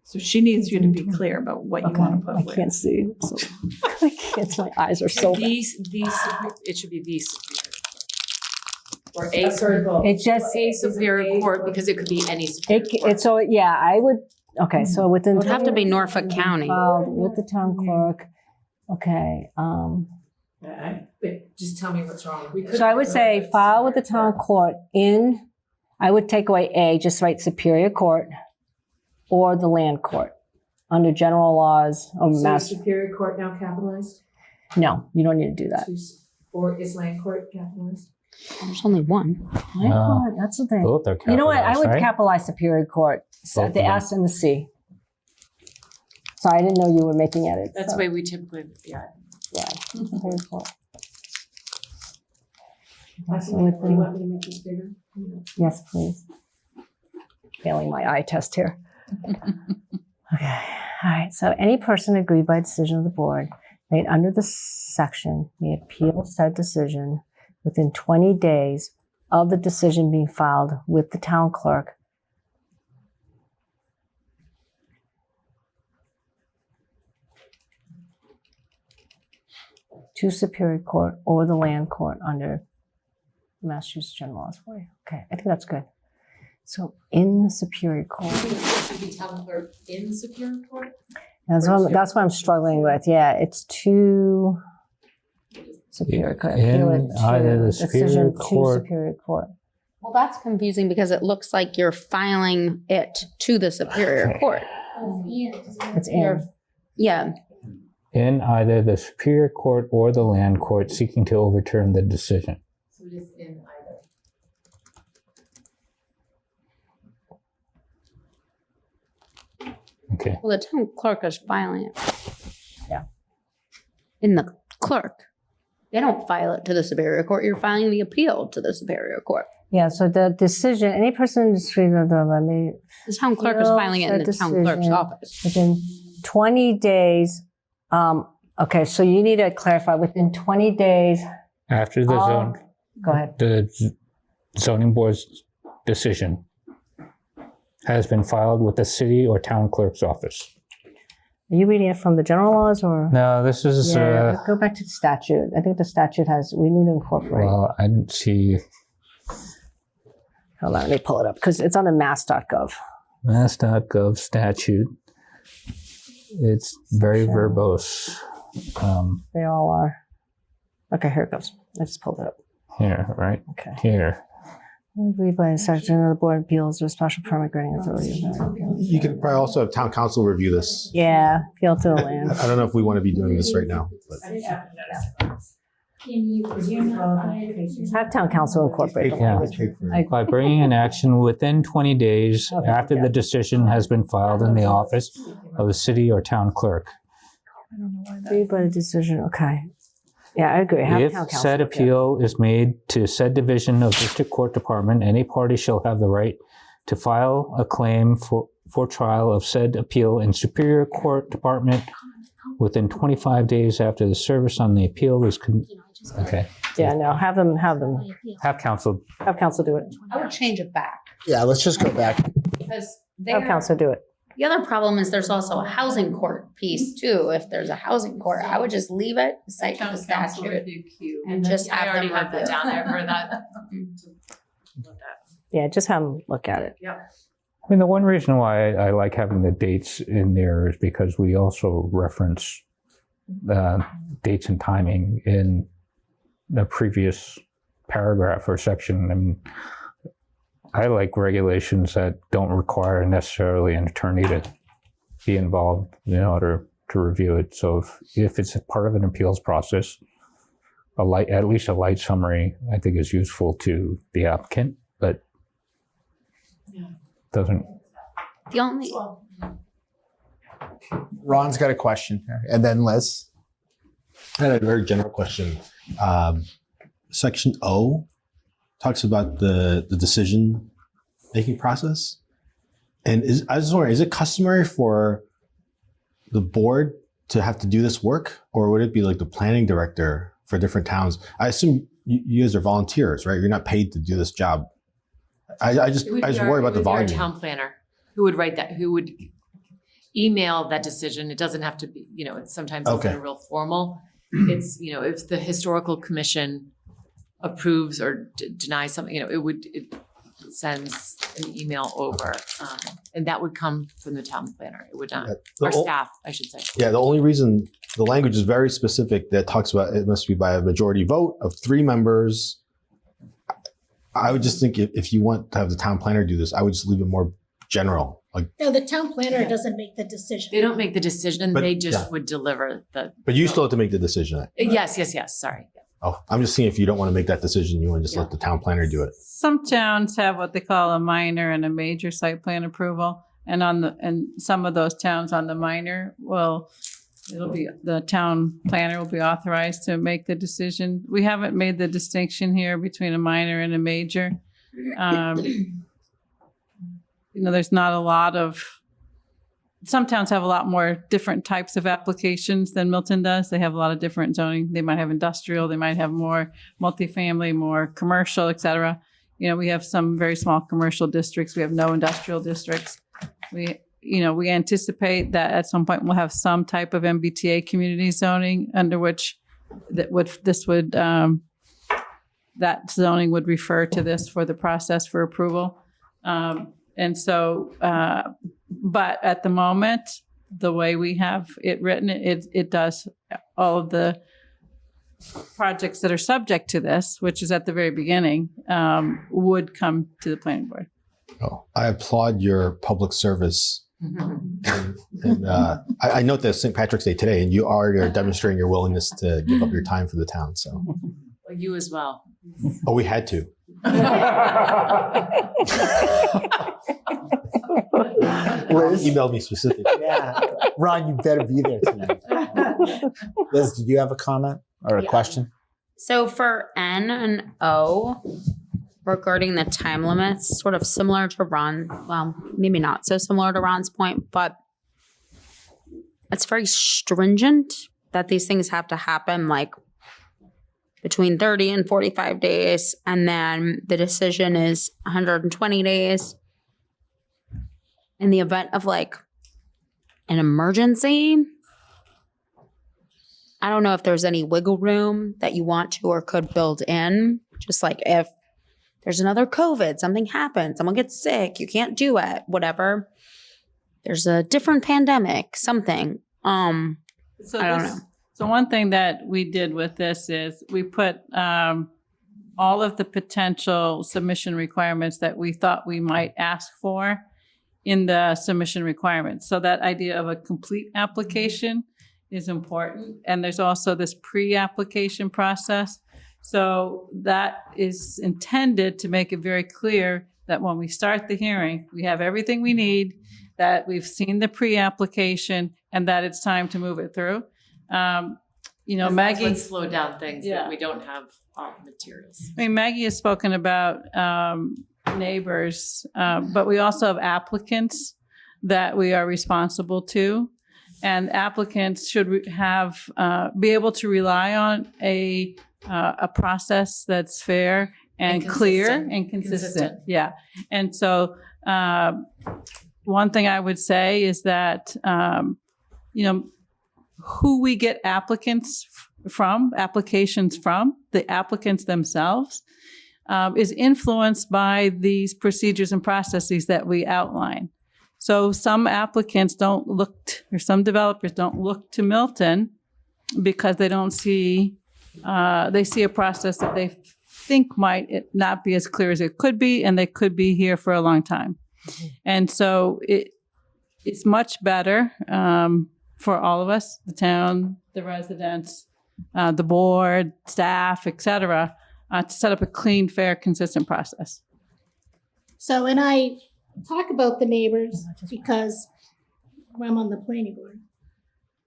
So she needs you to be clear about what you want to put I where. can't see. So I can't. My eyes are so. It should be the Superior. Or a Superior. It's just a Superior Court because it could be any Superior Court. It's so yeah. I would. Okay. So within. it would have to be Norfolk County. With the town clerk. Okay. But just tell me what's wrong. So I would say file with the town court in. I would take away A. Just write Superior Court. Or the Land Court under general laws of So Mass. Superior Court now capitalized? No, you don't need to do that. Or is land court capitalized? There's only one. Land court, that's the thing. Both are You know what? I would capitalized, right? capitalize Superior Court, Both the of them. S and the C. So I didn't know you were making edits. That's so, the way we typically, yeah. yeah. Superior Court. Okay, so Do you within- want me to make this bigger? Yes, please. Failing my eye test here. Okay. All right. So any person aggrieved by a decision of the board made under this section may appeal said decision within 20 days of the decision being filed with the town clerk. To Superior Court or the land court under Massachusetts General Laws 40. Okay, I think that's good. So in the Superior Court. Should be town clerk in Superior Court? That's what I'm struggling with. Yeah, it's to Superior Court. Appeal it In either the decision Superior to Court. Superior Court. Well, that's confusing because it looks like you're filing it to the Superior Court. It's in. Yeah. In either the Superior Court or the land court seeking to overturn the decision. So it is in either. Okay. Well, the town clerk is filing it. Yeah. In the clerk. They don't file it to the Superior Court. You're filing the appeal to the Superior Court. Yeah, so the decision, any person in the street of the The town clerk is filing it in the town clerk's office. within 20 days. Okay, so you need to clarify within 20 days. After the zone, Go ahead. the zoning board's decision has been filed with the city or town clerk's office. Are you reading it from the general laws or? No, this is, Yeah, go back to the statute. I think the statute has, we need to incorporate. well, I didn't see Hold on, let me pull it up because it's on the mass.gov. mass.gov statute. It's very Sure. verbose. They all are. Okay, here it goes. I just pulled it up. Here, right? Okay. Here. Agreed by a section of the Board of Appeals or special permit granting authority. You can probably also have town council review this. Yeah, appeal to the land. I don't know if we want to be doing this right now. But. Have town council incorporate the Yeah. language. By bringing an action within 20 days Okay, after yeah. the decision has been filed in the office of the city or town clerk. Agreed by a decision, okay. Yeah, I agree. Have If town council. said yeah. appeal is made to said division of district court department, any party shall have the right to file a claim for trial of said appeal in Superior Court Department within 25 days after the service on the appeal is okay. Yeah, no, have them Have counsel. have council do it. I would change it back Yeah, let's just go back. because Have council do it. the other problem is there's also a housing court piece too. If there's a housing court, I would just leave it, cite the statute, and just I have already them have that review. down there for that. Yeah, just have them look at it. Yep. I mean, the one reason why I like having the dates in there is because we also reference dates and timing in the previous paragraph or section. And I like regulations that don't require necessarily an attorney to be involved in order to review it. So if it's a part of an appeals process, at least a light summary, I think is useful to the applicant, but doesn't. The only Ron's got a question here, and then Liz. I had a very general question. Section O talks about the decision making process. And I was just wondering, is it customary for the board to have to do this work? Or would it be like the planning director for different towns? I assume you guys are volunteers, right? You're not paid to do this job. I just worry about the volume. Our town planner who would write that, who would email that decision. It doesn't have to be, it's sometimes Okay. it's real formal. It's, if the historical commission approves or denies something, it sends an email over. And that would come from the town planner. It would not, our staff, I should say. Yeah, the only reason the language is very specific that talks about it must be by a majority vote of 3 members. I would just think if you want to have the town planner do this, I would just leave it more general. Like, No, the town planner doesn't make the decision. They don't make the decision. But- They just yeah. would deliver the. but you still have to make the decision. Yes. Sorry. Oh, I'm just seeing if you don't want to make that decision, you want to just let the town planner do it. Some towns have what they call a minor and a major site plan approval. And some of those towns on the minor it'll be, the town planner will be authorized to make the decision. We haven't made the distinction here between a minor and a major. There's not a lot of, some towns have a lot more different types of applications than Milton does. They have a lot of different zoning. They might have industrial, they might have more multifamily, more commercial, et cetera. We have some very small commercial districts. We have no industrial districts. We anticipate that at some point we'll have some type of MBTA community zoning under which that zoning would refer to this for the process for approval. But at the moment, the way we have it written, it does all of the projects that are subject to this, which is at the very beginning, would come to the planning board. Oh, I applaud your public service. I note that St. Patrick's Day today, and you already are demonstrating your willingness to give up your time for the town. So, Well, you as well. oh, we had to. Liz? Emailed me specifically. Yeah. Ron, you better be there tonight. Liz, did you have a comment or a question? So for N and O, regarding the time limits, sort of similar to Ron, well, maybe not so similar to Ron's point, but it's very stringent that these things have to happen like between 30 and 45 days, and then the decision is 120 days. In the event of like an emergency, I don't know if there's any wiggle room that you want to or could build in. Just like if there's another COVID, something happens, someone gets sick, you can't do it, whatever. There's a different pandemic, something. I don't know. So one thing that we did with this is we put all of the potential submission requirements that we thought we might ask for in the submission requirements. So that idea of a complete application is important. And there's also this pre-application process. So that is intended to make it very clear that when we start the hearing, we have everything we need, that we've seen the pre-application, and that it's time to move it through. Maggie That's what slowed down things, Yeah. that we don't have all the materials. Maggie has spoken about neighbors, but we also have applicants that we are responsible to. And applicants should be able to rely on a process that's fair and clear and consistent. Yeah. And so one thing I would say is that, who we get applications from, the applicants themselves, is influenced by these procedures and processes that we outline. So some applicants some developers don't look to Milton because they don't see, they see a process that they think might not be as clear as it could be, and they could be here for a long time. Mm-hmm. And so it's much better for all of us, the town, the residents, the board, staff, et cetera, to set up a clean, fair, consistent process. So, and I talk about the neighbors because I'm on the planning board,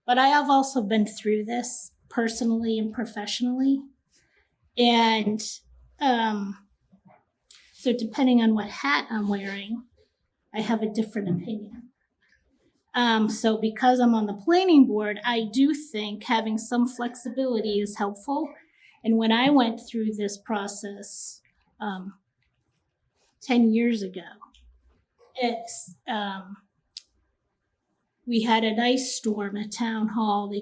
but I have also been through this personally and professionally. And so depending on what hat I'm wearing, I have a different opinion. So because I'm on the planning board, I do think having some flexibility is helpful. And when I went through this process 10 years ago, we had an ice storm at town hall.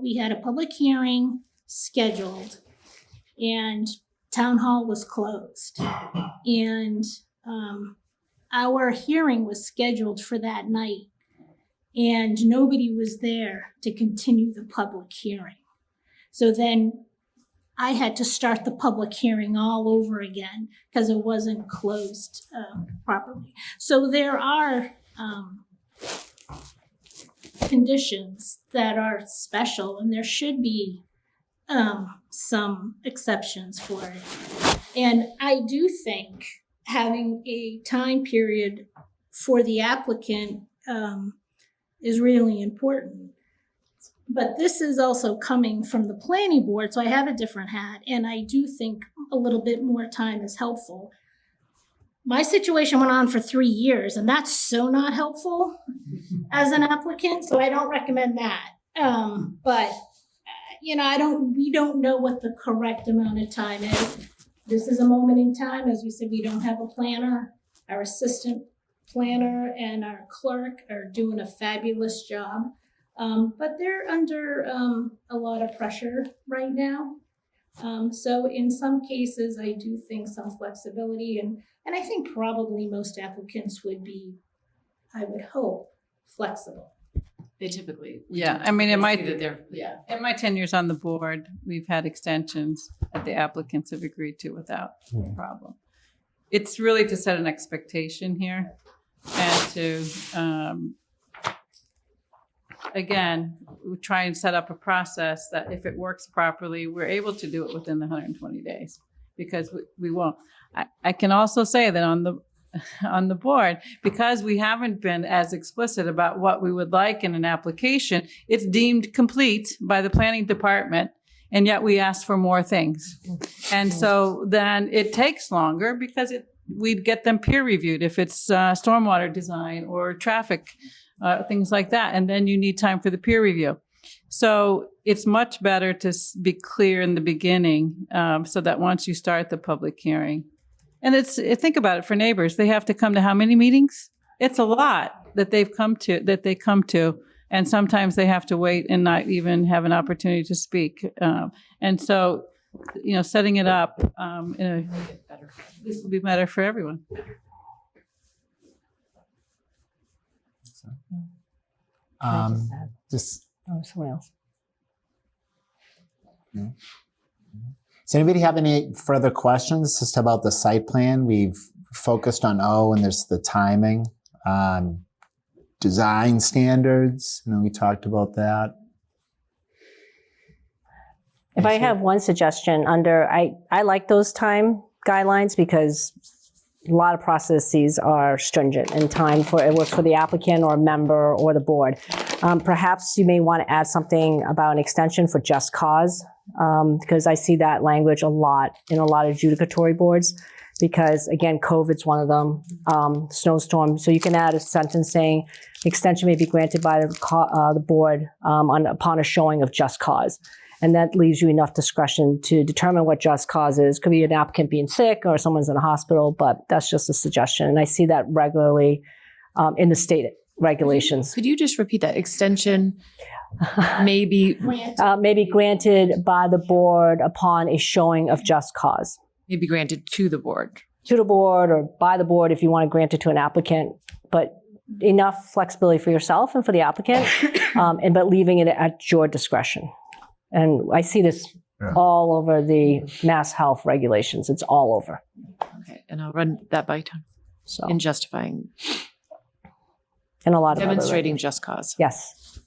We had a public hearing scheduled, and town hall was closed. And our hearing was scheduled for that night, and nobody was there to continue the public hearing. So then I had to start the public hearing all over again because it wasn't closed properly. So there are conditions that are special, and there should be some exceptions for it. And I do think having a time period for the applicant is really important. But this is also coming from the planning board, so I have a different hat, and I do think a little bit more time is helpful. My situation went on for 3 years, and that's so not helpful as an applicant, so I don't recommend that. But we don't know what the correct amount of time is. This is a moment in time. As we said, we don't have a planner. Our assistant planner and our clerk are doing a fabulous job. But they're under a lot of pressure right now. So in some cases, I do think some flexibility, and I think probably most applicants would be, I would hope, flexible. They typically. Yeah, I mean, in my yeah. in my 10 years on the board, we've had extensions that the applicants have agreed to without problem. It's really to set an expectation here and to, again, we try and set up a process that if it works properly, we're able to do it within the 120 days because we won't. I can also say that on the board, because we haven't been as explicit about what we would like in an application, it's deemed complete by the planning department, and yet we ask for more things. And so then it takes longer because we'd get them peer reviewed if it's stormwater design or traffic, things like that. And then you need time for the peer review. So it's much better to be clear in the beginning so that once you start the public hearing, and think about it for neighbors, they have to come to how many meetings? It's a lot that they come to, and sometimes they have to wait and not even have an opportunity to speak. And so, setting it up, this will be better for everyone. Someone else. No. Does anybody have any further questions just about the site plan? We've focused on and there's the timing, design standards. We talked about that. If I have one suggestion I like those time guidelines because a lot of processes are stringent in time it works for the applicant or a member or the board. Perhaps you may want to add something about an extension for just cause, because I see that language a lot in a lot of adjudicatory boards, because again, COVID's one of them, snowstorm. So you can add a sentence saying extension may be granted by the board upon a showing of just cause. And that leaves you enough discretion to determine what just cause is. Could be an applicant being sick or someone's in a hospital, but that's just a suggestion. And I see that regularly in the state regulations. Could you just repeat that? Extension maybe granted by the board upon a showing of just cause. Maybe granted to the board. To the board or by the board if you want to grant it to an applicant, but enough flexibility for yourself and for the applicant, but leaving it at your discretion. And I see this all over the mass health regulations. It's all over. Okay, and I'll run that by Tom. So in justifying and a lot of demonstrating just cause. Yes.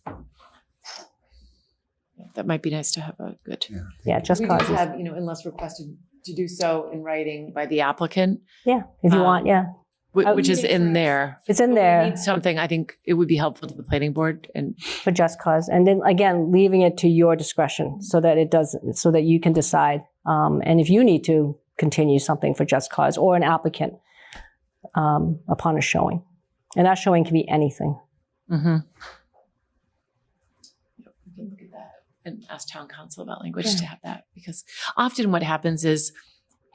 That might be nice to have a good. Yeah, just cause. Have, unless requested to do so in writing by the applicant. Yeah, if you want, yeah. Which is in there. It's in there. We need something. I think it would be helpful to the planning board and for just cause, and then again, leaving it to your discretion so that you can decide. And if you need to continue something for just cause or an applicant upon a showing, and that showing can be anything. Mm-hmm. We can look at that and ask town council about language to have that, because often what happens is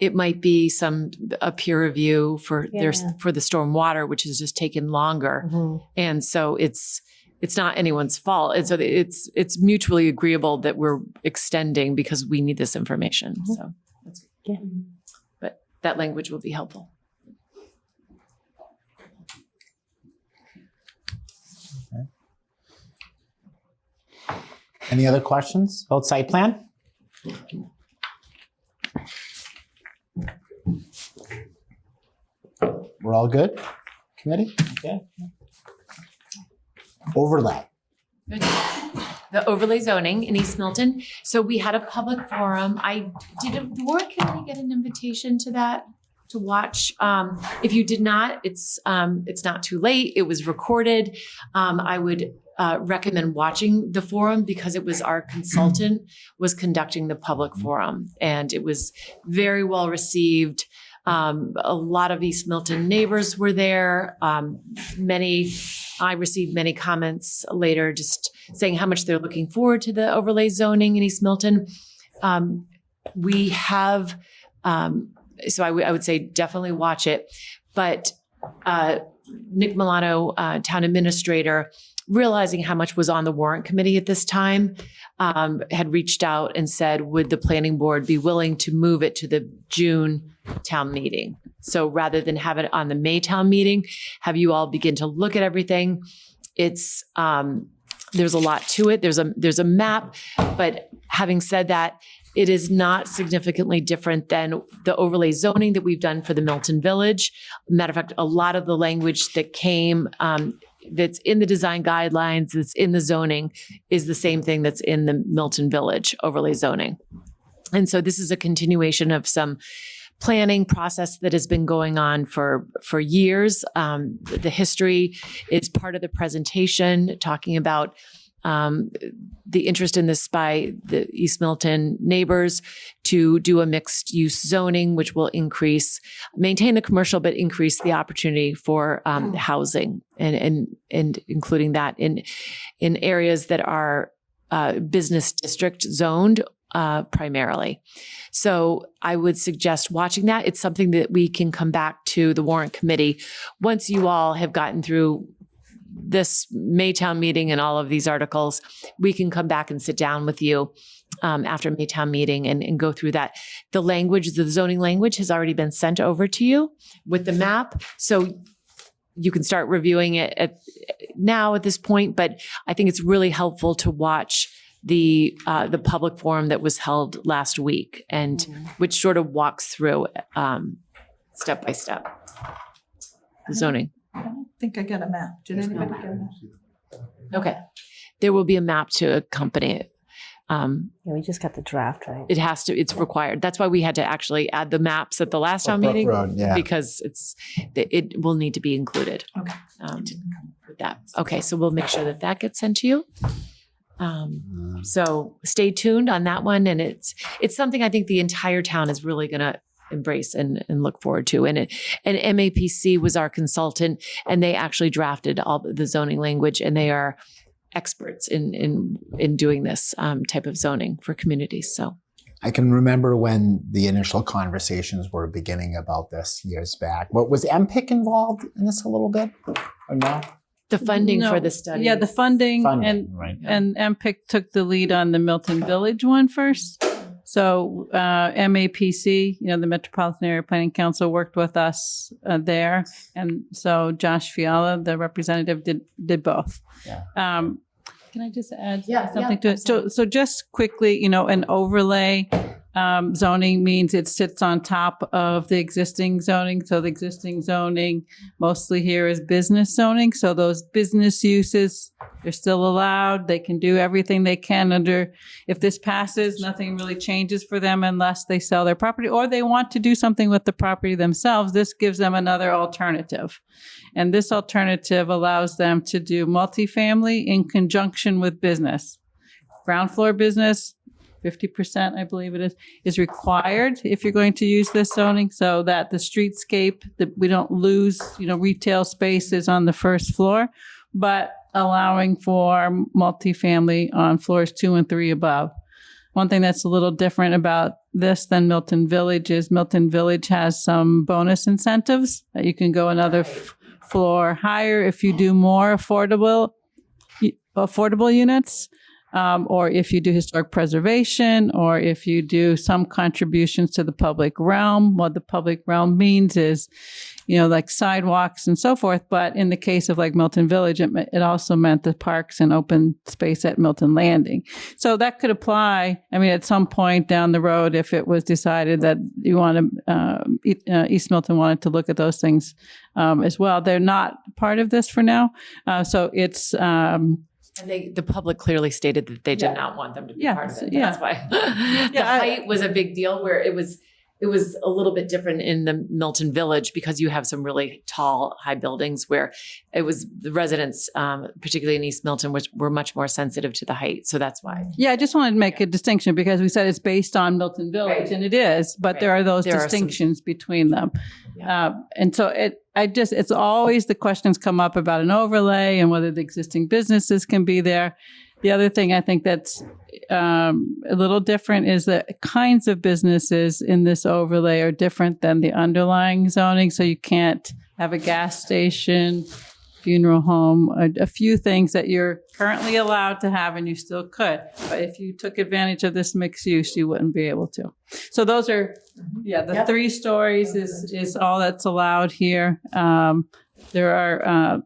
it might be a peer review for the storm water, which has just taken longer. Mm-hmm. And so it's not anyone's fault. And so it's mutually agreeable that we're extending because we need this information. Mm-hmm. So that's good. Yeah. But that language will be helpful. Any other questions about site plan? All good? Committee? Okay. Overlay. Good. The overlay zoning in East Milton. So we had a public forum. The Warrant Committee get an invitation to that to watch? If you did not, it's not too late. It was recorded. I would recommend watching the forum because it was our consultant was conducting the public forum, and it was very well received. A lot of East Milton neighbors were there. I received many comments later just saying how much they're looking forward to the overlay zoning in East Milton. We have, so I would say definitely watch it. But Nick Milano, town administrator, realizing how much was on the Warrant Committee at this time, had reached out and said, would the planning board be willing to move it to the June town meeting? So rather than have it on the May town meeting, have you all begin to look at everything. It's, there's a lot to it. There's a map, but having said that, it is not significantly different than the overlay zoning that we've done for the Milton Village. Matter of fact, a lot of the language that came, that's in the design guidelines, that's in the zoning, is the same thing that's in the Milton Village overlay zoning. And so this is a continuation of some planning process that has been going on for years. The history is part of the presentation, talking about the interest in this by the East Milton neighbors to do a mixed use zoning, which will maintain the commercial, but increase the opportunity for housing and including that in areas that are business district zoned primarily. So I would suggest watching that. It's something that we can come back to the Warrant Committee once you all have gotten through this Maytown meeting and all of these articles. We can come back and sit down with you after Maytown meeting and go through that. The language, the zoning language has already been sent over to you with the map. So you can start reviewing it at this point, but I think it's really helpful to watch the public forum that was held last week and which sort of walks through step by step the zoning. I don't think I got a map. Did anybody get a map? Okay. There will be a map to accompany it. Yeah, we just got the draft, right? It's required. That's why we had to actually add the maps at the last town Brook meeting, Road, yeah. because it will need to be included. Okay. With that. Okay, so we'll make sure that gets sent to you. So stay tuned on that one. And it's something I think the entire town is really going to embrace and look forward to. And MAPC was our consultant, and they actually drafted all the zoning language, and they are experts in doing this type of zoning for communities. So I can remember when the initial conversations were beginning about this years back. What was MPIC involved in this a little bit or no? The funding No. for the study. Yeah, the funding right. and MPIC took the lead on the Milton Village one first. So MAPC, the Metropolitan Area Planning Council, worked with us there, and so Josh Fiala, the representative, did both. Yeah. Can I just add Yeah, something to it? So just quickly, an overlay zoning means it sits on top of the existing zoning. So the existing zoning mostly here is business zoning. So those business uses, they're still allowed. They can do everything they can under, if this passes, nothing really changes for them unless they sell their property or they want to do something with the property themselves. This gives them another alternative. And this alternative allows them to do multifamily in conjunction with business. Ground floor business, 50%, I believe it is required if you're going to use this zoning, so that the streetscape, that we don't lose, retail spaces on the first floor, but allowing for multifamily on floors 2 and 3 above. One thing that's a little different about this than Milton Village is Milton Village has some bonus incentives that you can go another floor higher if you do more affordable units. or if you do historic preservation, or if you do some contributions to the public realm. What the public realm means is, like sidewalks and so forth. But in the case of like Milton Village, it also meant the parks and open space at Milton Landing. So that could apply. I mean, at some point down the road, if it was decided that you want to, East Milton wanted to look at those things as well. They're not part of this for now. So it's, and the public clearly stated that they did not want them to be part of it. That's why the height was a big deal, where it was a little bit different in the Milton Village, because you have some really tall, high buildings where it was the residents, particularly in East Milton, which were much more sensitive to the height. So that's why. Yeah, I just wanted to make a distinction, because we said it's based on Milton Village, and it is, but there are those distinctions between them. And so it's always the questions come up about an overlay and whether the existing businesses can be there. The other thing I think that's a little different is the kinds of businesses in this overlay are different than the underlying zoning. So you can't have a gas station, funeral home, a few things that you're currently allowed to have, and you still could. But if you took advantage of this mixed use, you wouldn't be able to. So those are, the 3 stories is all that's allowed here. There are,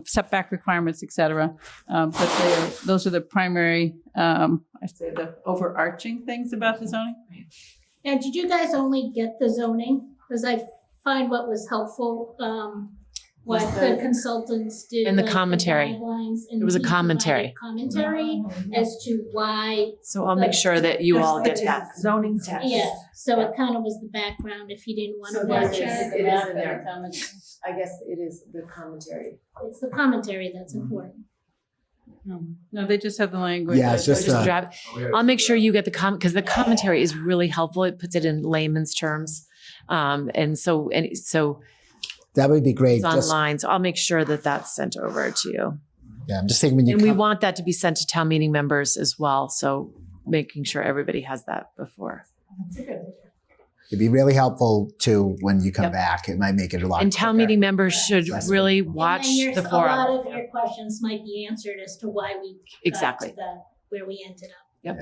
setback requirements, et cetera. But those are the primary, I say, the overarching things about the zoning. And did you guys only get the zoning? Because I find what was helpful, what the consultants did. And the like commentary. guidelines, and There was a we commentary. provided commentary as to why. So I'll make sure that you all get that. Zoning text. Yeah, so it kind of was the background if you didn't want to watch it. It is in there. I guess it is the commentary. It's the commentary that's important. No, they just have the language. Yeah, it's just, I'll make sure you get the because the commentary is really helpful. It puts it in layman's terms. And so that would be great. It's online. So I'll make sure that that's sent over to you. Yeah, I'm just thinking when you and we want that to be sent to town meeting members as well. So making sure everybody has that before. That's a good idea. It'd be really helpful too when you come back. It might make it a lot. And town meeting members should really watch the A forum. lot of your questions might be answered as to why we got to where we ended up. Yep.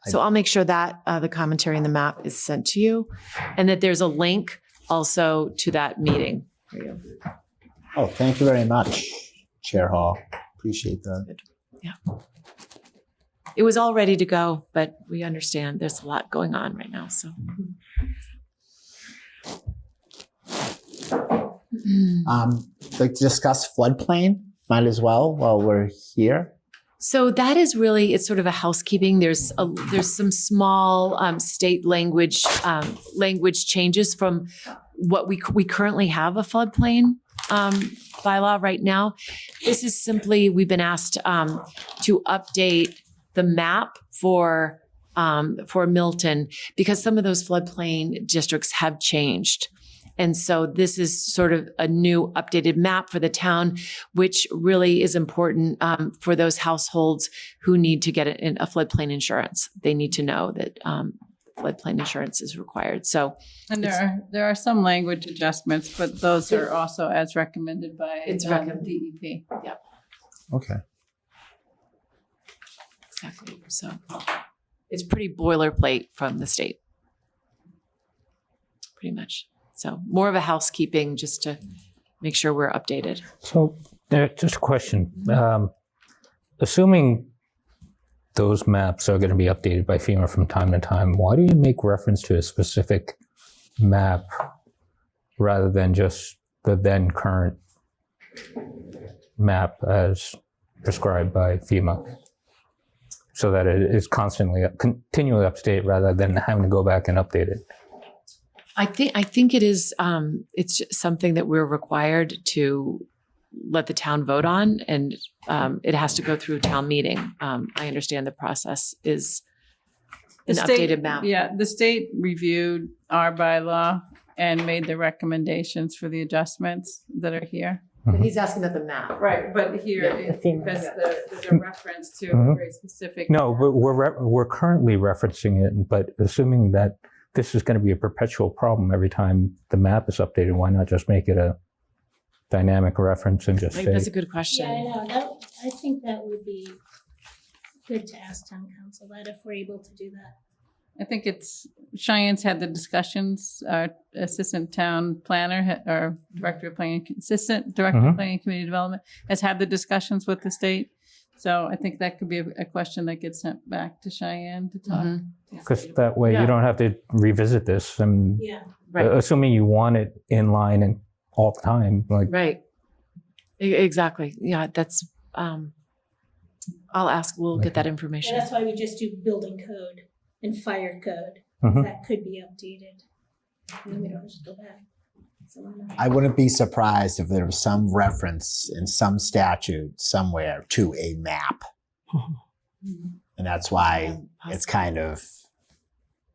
So I'll make sure that the commentary and the map is sent to you, and that there's a link also to that meeting for you. Oh, thank you very much, Chair Hall. Appreciate that. Yeah. It was all ready to go, but we understand there's a lot going on right now. So. Like to discuss floodplain, might as well while we're here. So that is really, it's sort of a housekeeping. There's some small state language changes from what we currently have a floodplain bylaw right now. This is simply, we've been asked to update the map for Milton because some of those floodplain districts have changed. And so this is sort of a new updated map for the town, which really is important for those households who need to get a floodplain insurance. They need to know that floodplain insurance is required. So, and there are some language adjustments, but those are also as recommended by DEP. Yeah. Okay. Exactly. So it's pretty boilerplate from the state, pretty much. So more of a housekeeping just to make sure we're updated. So just a question. Assuming those maps are going to be updated by FEMA from time to time, why do you make reference to a specific map rather than just the then current map as prescribed by FEMA? So that it is continually up to date rather than having to go back and update it. I think it is. It's just something that we're required to let the town vote on, and it has to go through town meeting. I understand the process is an updated map. Yeah, the state reviewed our bylaw and made the recommendations for the adjustments that are here. But he's asking about the map, right? But here, because there's a reference to a very specific. No, but we're currently referencing it, but assuming that this is going to be a perpetual problem every time the map is updated, why not just make it a dynamic reference and just say? That's a good question. Yeah, I know. I think that would be good to ask town council that if we're able to do that. I think Cheyenne's had the discussions, our assistant town planner or director of planning, assistant director of planning and community development has had the discussions with the state. So I think that could be a question that gets sent back to Cheyenne to talk. Because that way you don't have to revisit this. And Yeah. assuming you want it in line and all the time, like Right. Exactly. Yeah, that's, I'll ask, we'll get that information. And that's why we just do building code and fire code. Mhm. That could be updated. And then we don't just go back. So why not? I wouldn't be surprised if there was some reference in some statute somewhere to a map. And that's why it's kind of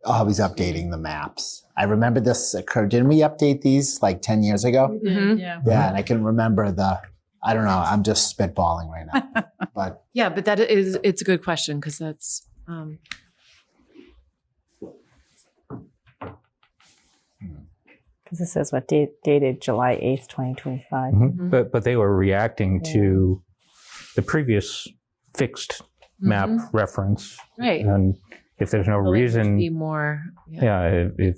always updating the maps. I remember this occurred. Didn't we update these like 10 years ago? Yeah. Yeah, and I can remember I don't know, I'm just spitballing right now. But Yeah, but it's a good question because that's, Because it says what dated July 8th, 2025. But they were reacting to the previous fixed map reference. Right. And if there's no reason, be more. if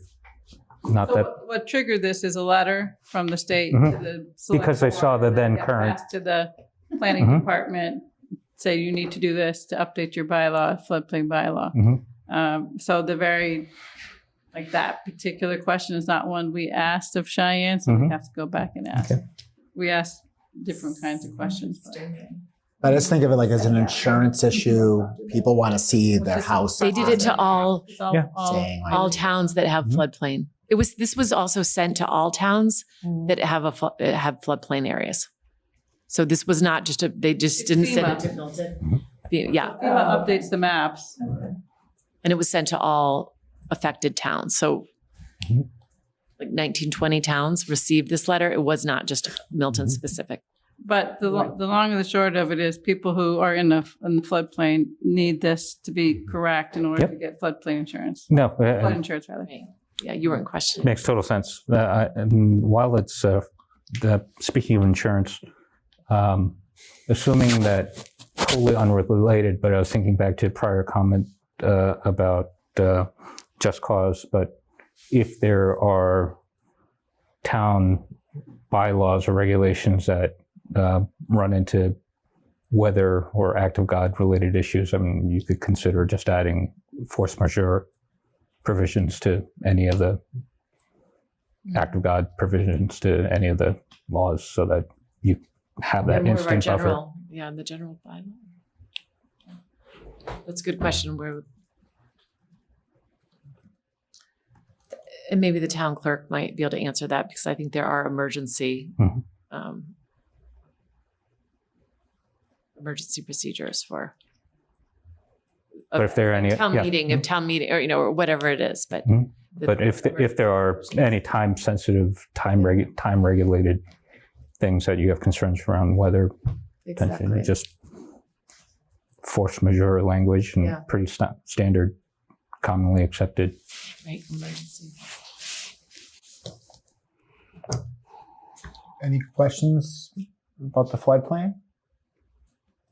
not So that, what triggered this is a letter from the state to the select because they saw the board then that got current. passed to the planning department, say you need to do this to update your bylaw, floodplain bylaw. So the very, like that particular question is not one we asked of Cheyenne, so we have to go back and ask. We asked different kinds of questions. I just think of it like as an insurance issue. People want to see their house. They did it to all saying like, all towns that have floodplain. This was also sent to all towns that have have floodplain areas. So this was not just they just didn't send it to Milton. Yeah. FEMA updates the maps. And it was sent to all affected towns. So like 19, 20 towns received this letter. It was not just Milton specific. But the long and the short of it is people who are in the floodplain need this to be correct in order to get floodplain insurance. No, Flood insurance, rather. Yeah, you weren't questioning. Makes total sense. And while it's speaking of insurance, assuming that totally unrelated, but I was thinking back to a prior comment about just cause. But if there are town bylaws or regulations that run into weather or act of God related issues, I mean, you could consider just adding force majeure provisions to any of the act of God provisions to any of the laws so that you have that instant buffer. Yeah, in the general bylaw. That's a good question. And maybe the town clerk might be able to answer that because I think there are emergency procedures for. But if there are any town meeting, or or whatever it is, but. But if there are any time sensitive, time regulated things that you have concerns around weather, Exactly. just force majeure language and pretty standard, commonly accepted. Right, emergency. any questions about the floodplain?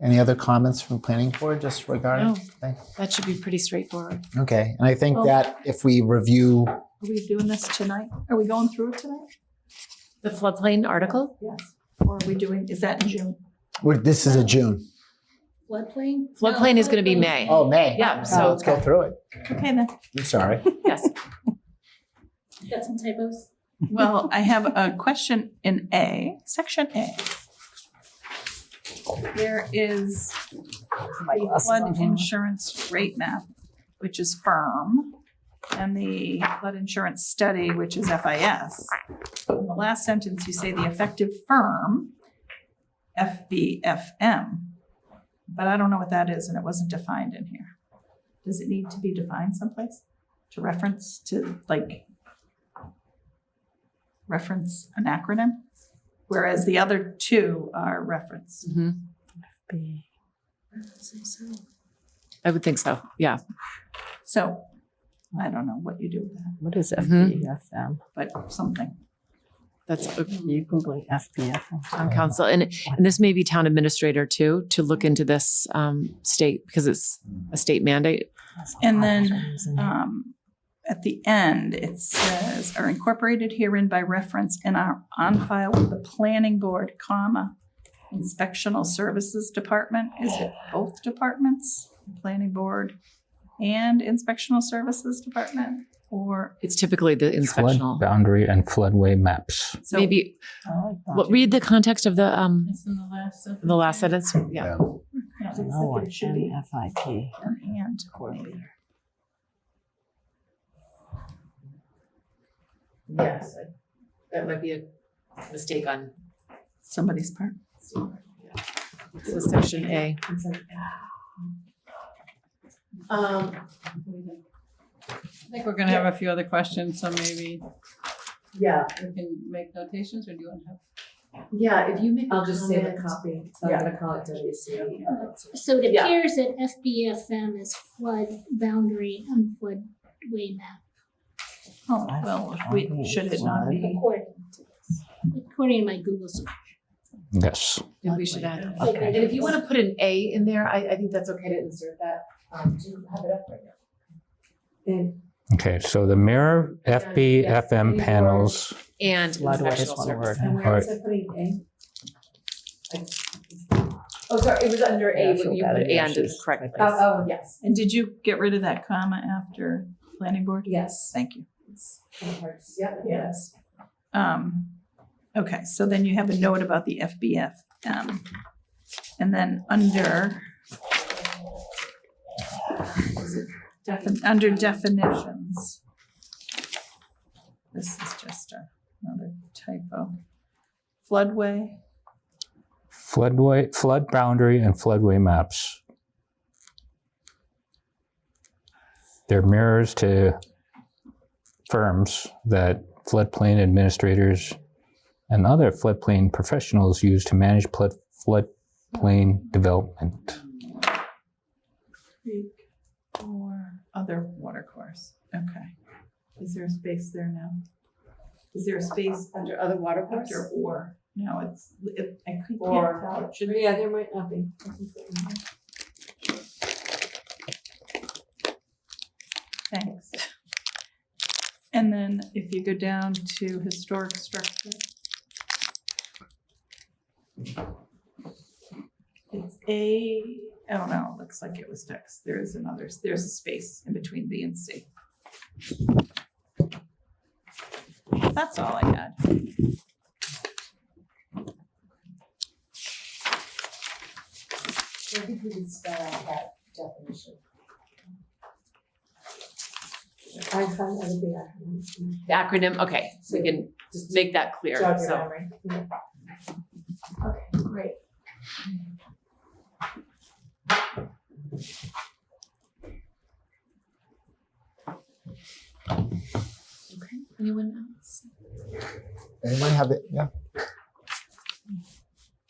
Any other comments from planning board just regarding? No, Thanks. that should be pretty straightforward. Okay, and I think that if we review, Are we doing this tonight? Are we going through it tonight? The floodplain article? Yes. Or are we doing, is that in June? this is a June. Floodplain? Floodplain No, is going to be floodplain. May. Oh, May. Yeah, So so let's go through it. Okay, then. I'm sorry. yes. Got some typos? Well, I have a question in A, section A. There is the flood insurance rate map, which is firm, and the flood insurance study, which is FIS. In the last sentence, you say the effective firm, FBFM, but I don't know what that is, and it wasn't defined in here. Does it need to be defined someplace to reference reference an acronym? Whereas the other two are referenced. I would think so. Yeah. So I don't know what you do with that, What is FBFM? but something. That's You Google FBF. town council. And this may be town administrator too, to look into this state, because it's a state mandate. And then at the end, it says, are incorporated herein by reference and are on file with the planning board, comma, inspectional services department. Is it both departments, planning board and inspectional services department? Or It's typically the Flood inspectional. boundary and floodway maps. so Maybe, read the context of the It's in the last sentence. the last sentence. Yeah. No one, NFIP. and maybe. Yes, that might be a mistake on Somebody's part. so section A. I think we're gonna have a few other questions, so maybe Yeah, we can make notations, or do you want to have? yeah, if you make a I'll just save a comment- copy, so I'm gonna call it WC. So it Yeah. appears that FBFM is flood boundary and floodway map, Oh, well, should it not be? according to my Google search. Yes. If we should add. Okay. And if you want to put an A in there, I think that's okay to insert that. Do you have it up right now? Okay, so the mirror FBFM panels. And Floodway is inspectional one services. word. And All where right. was I putting A? Oh, sorry, it was under Yeah, I A, feel but you bad, put I didn't and actually- correct. Oh, yes, And did you get rid of that comma after planning board? yes. Thank you. It's kind of hard to see. Yep, Yes. Okay, so then you have a note about the FBF. And then under under definitions, this is just another typo. Floodway, Flood boundary and floodway maps. They're mirrors to firms that floodplain administrators and other floodplain professionals use to manage floodplain development. creek, or other watercourse. Okay. Is there a space there now? Is there a space Under other water course? after or? No, I can't Or- tell. It should Yeah, there might not be. Thanks. And then if you go down to historic structure. It's oh no, it looks like it was fixed. There's a space in between B and C. That's all I had. I think we can spell out that definition. I found other big acronyms. The acronym, okay, so we can just make that clear. Jog your So memory. Yeah. Okay, great. Okay, anyone else? Anyone have it? Yeah.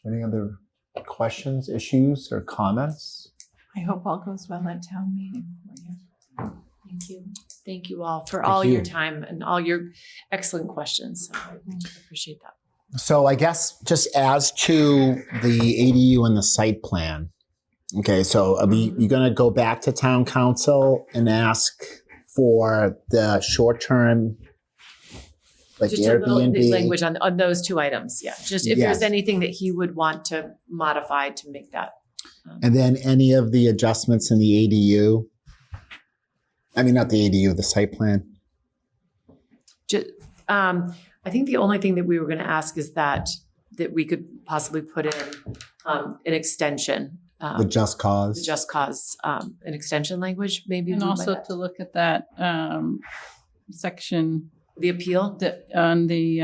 Any other questions, issues, or comments? I hope all goes well at town meeting for you. Thank you. Thank you all for Thank all your you. time and all your excellent questions. So I appreciate that. So I guess just as to the ADU and the site plan. Okay, so you're going to go back to town council and ask for the short-term, like Just a little Airbnb. language on those two items. Yeah, just if Yes. there's anything that he would want to modify to make that. And then any of the adjustments in the ADU. I mean, not the ADU, the site plan. I think the only thing that we were going to ask is that we could possibly put in an extension. The just cause. The just cause, an extension language, maybe. And we might also have to look at that section. The appeal? On the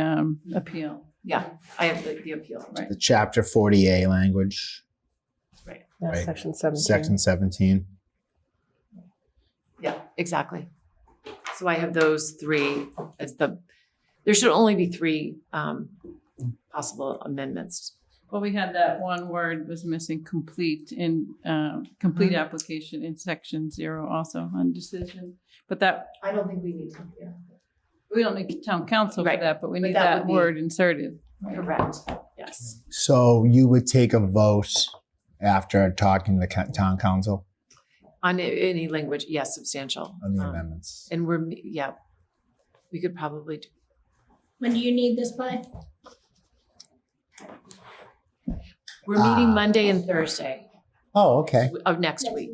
appeal. Yeah, I have the appeal. Right. The chapter 40A language. Right. Yeah, Right. section 17. Section 17. Yeah, exactly. So I have those three as there should only be three possible amendments. Well, we had that one word was missing, complete in complete application in section 0 also on decision. But that, I don't think we need to, yeah. We don't need town council for Right. that, but we But need that that would be- word inserted. Correct. Yes. So you would take a vote after talking to the town council On any language, yes, substantial. on the amendments? And we could probably do. When do you need this by? We're meeting Monday and Thursday Oh, okay. of next week.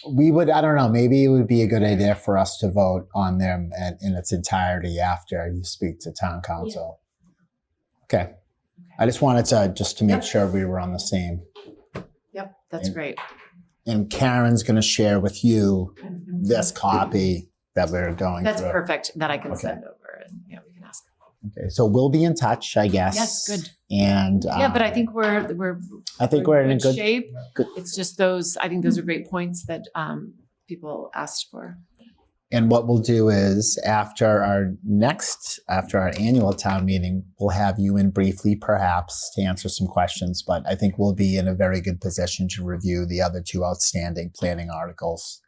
We would, I don't know, maybe it would be a good idea for us to vote on them in its entirety after you speak to town council. Okay. I just wanted to make sure we were on the same. Yep, that's great. And Karen's going to share with you this copy that we're going That's through. perfect. That I can Okay. send over and we can ask. Okay, so we'll be in touch, I guess. Yes, good. And Yeah, but I think we're I think we're in a good shape. It's just I think those are great points that people asked for. And what we'll do is after our annual town meeting, we'll have you in briefly perhaps to answer some questions, but I think we'll be in a very good position to review the other two outstanding planning articles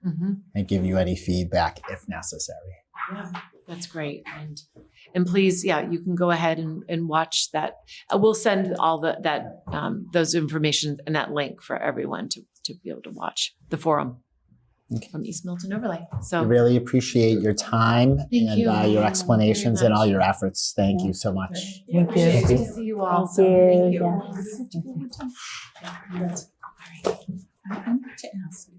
and give you any feedback if necessary. Yeah, that's great. And please, you can go ahead and watch that. We'll send all those information and that link for everyone to be able to watch the forum from East Milton Overlay. So I really appreciate your time and you. your explanations and much. all your efforts. Thank you so much. Thank appreciate you. to see you all. Thank you. I want to ask.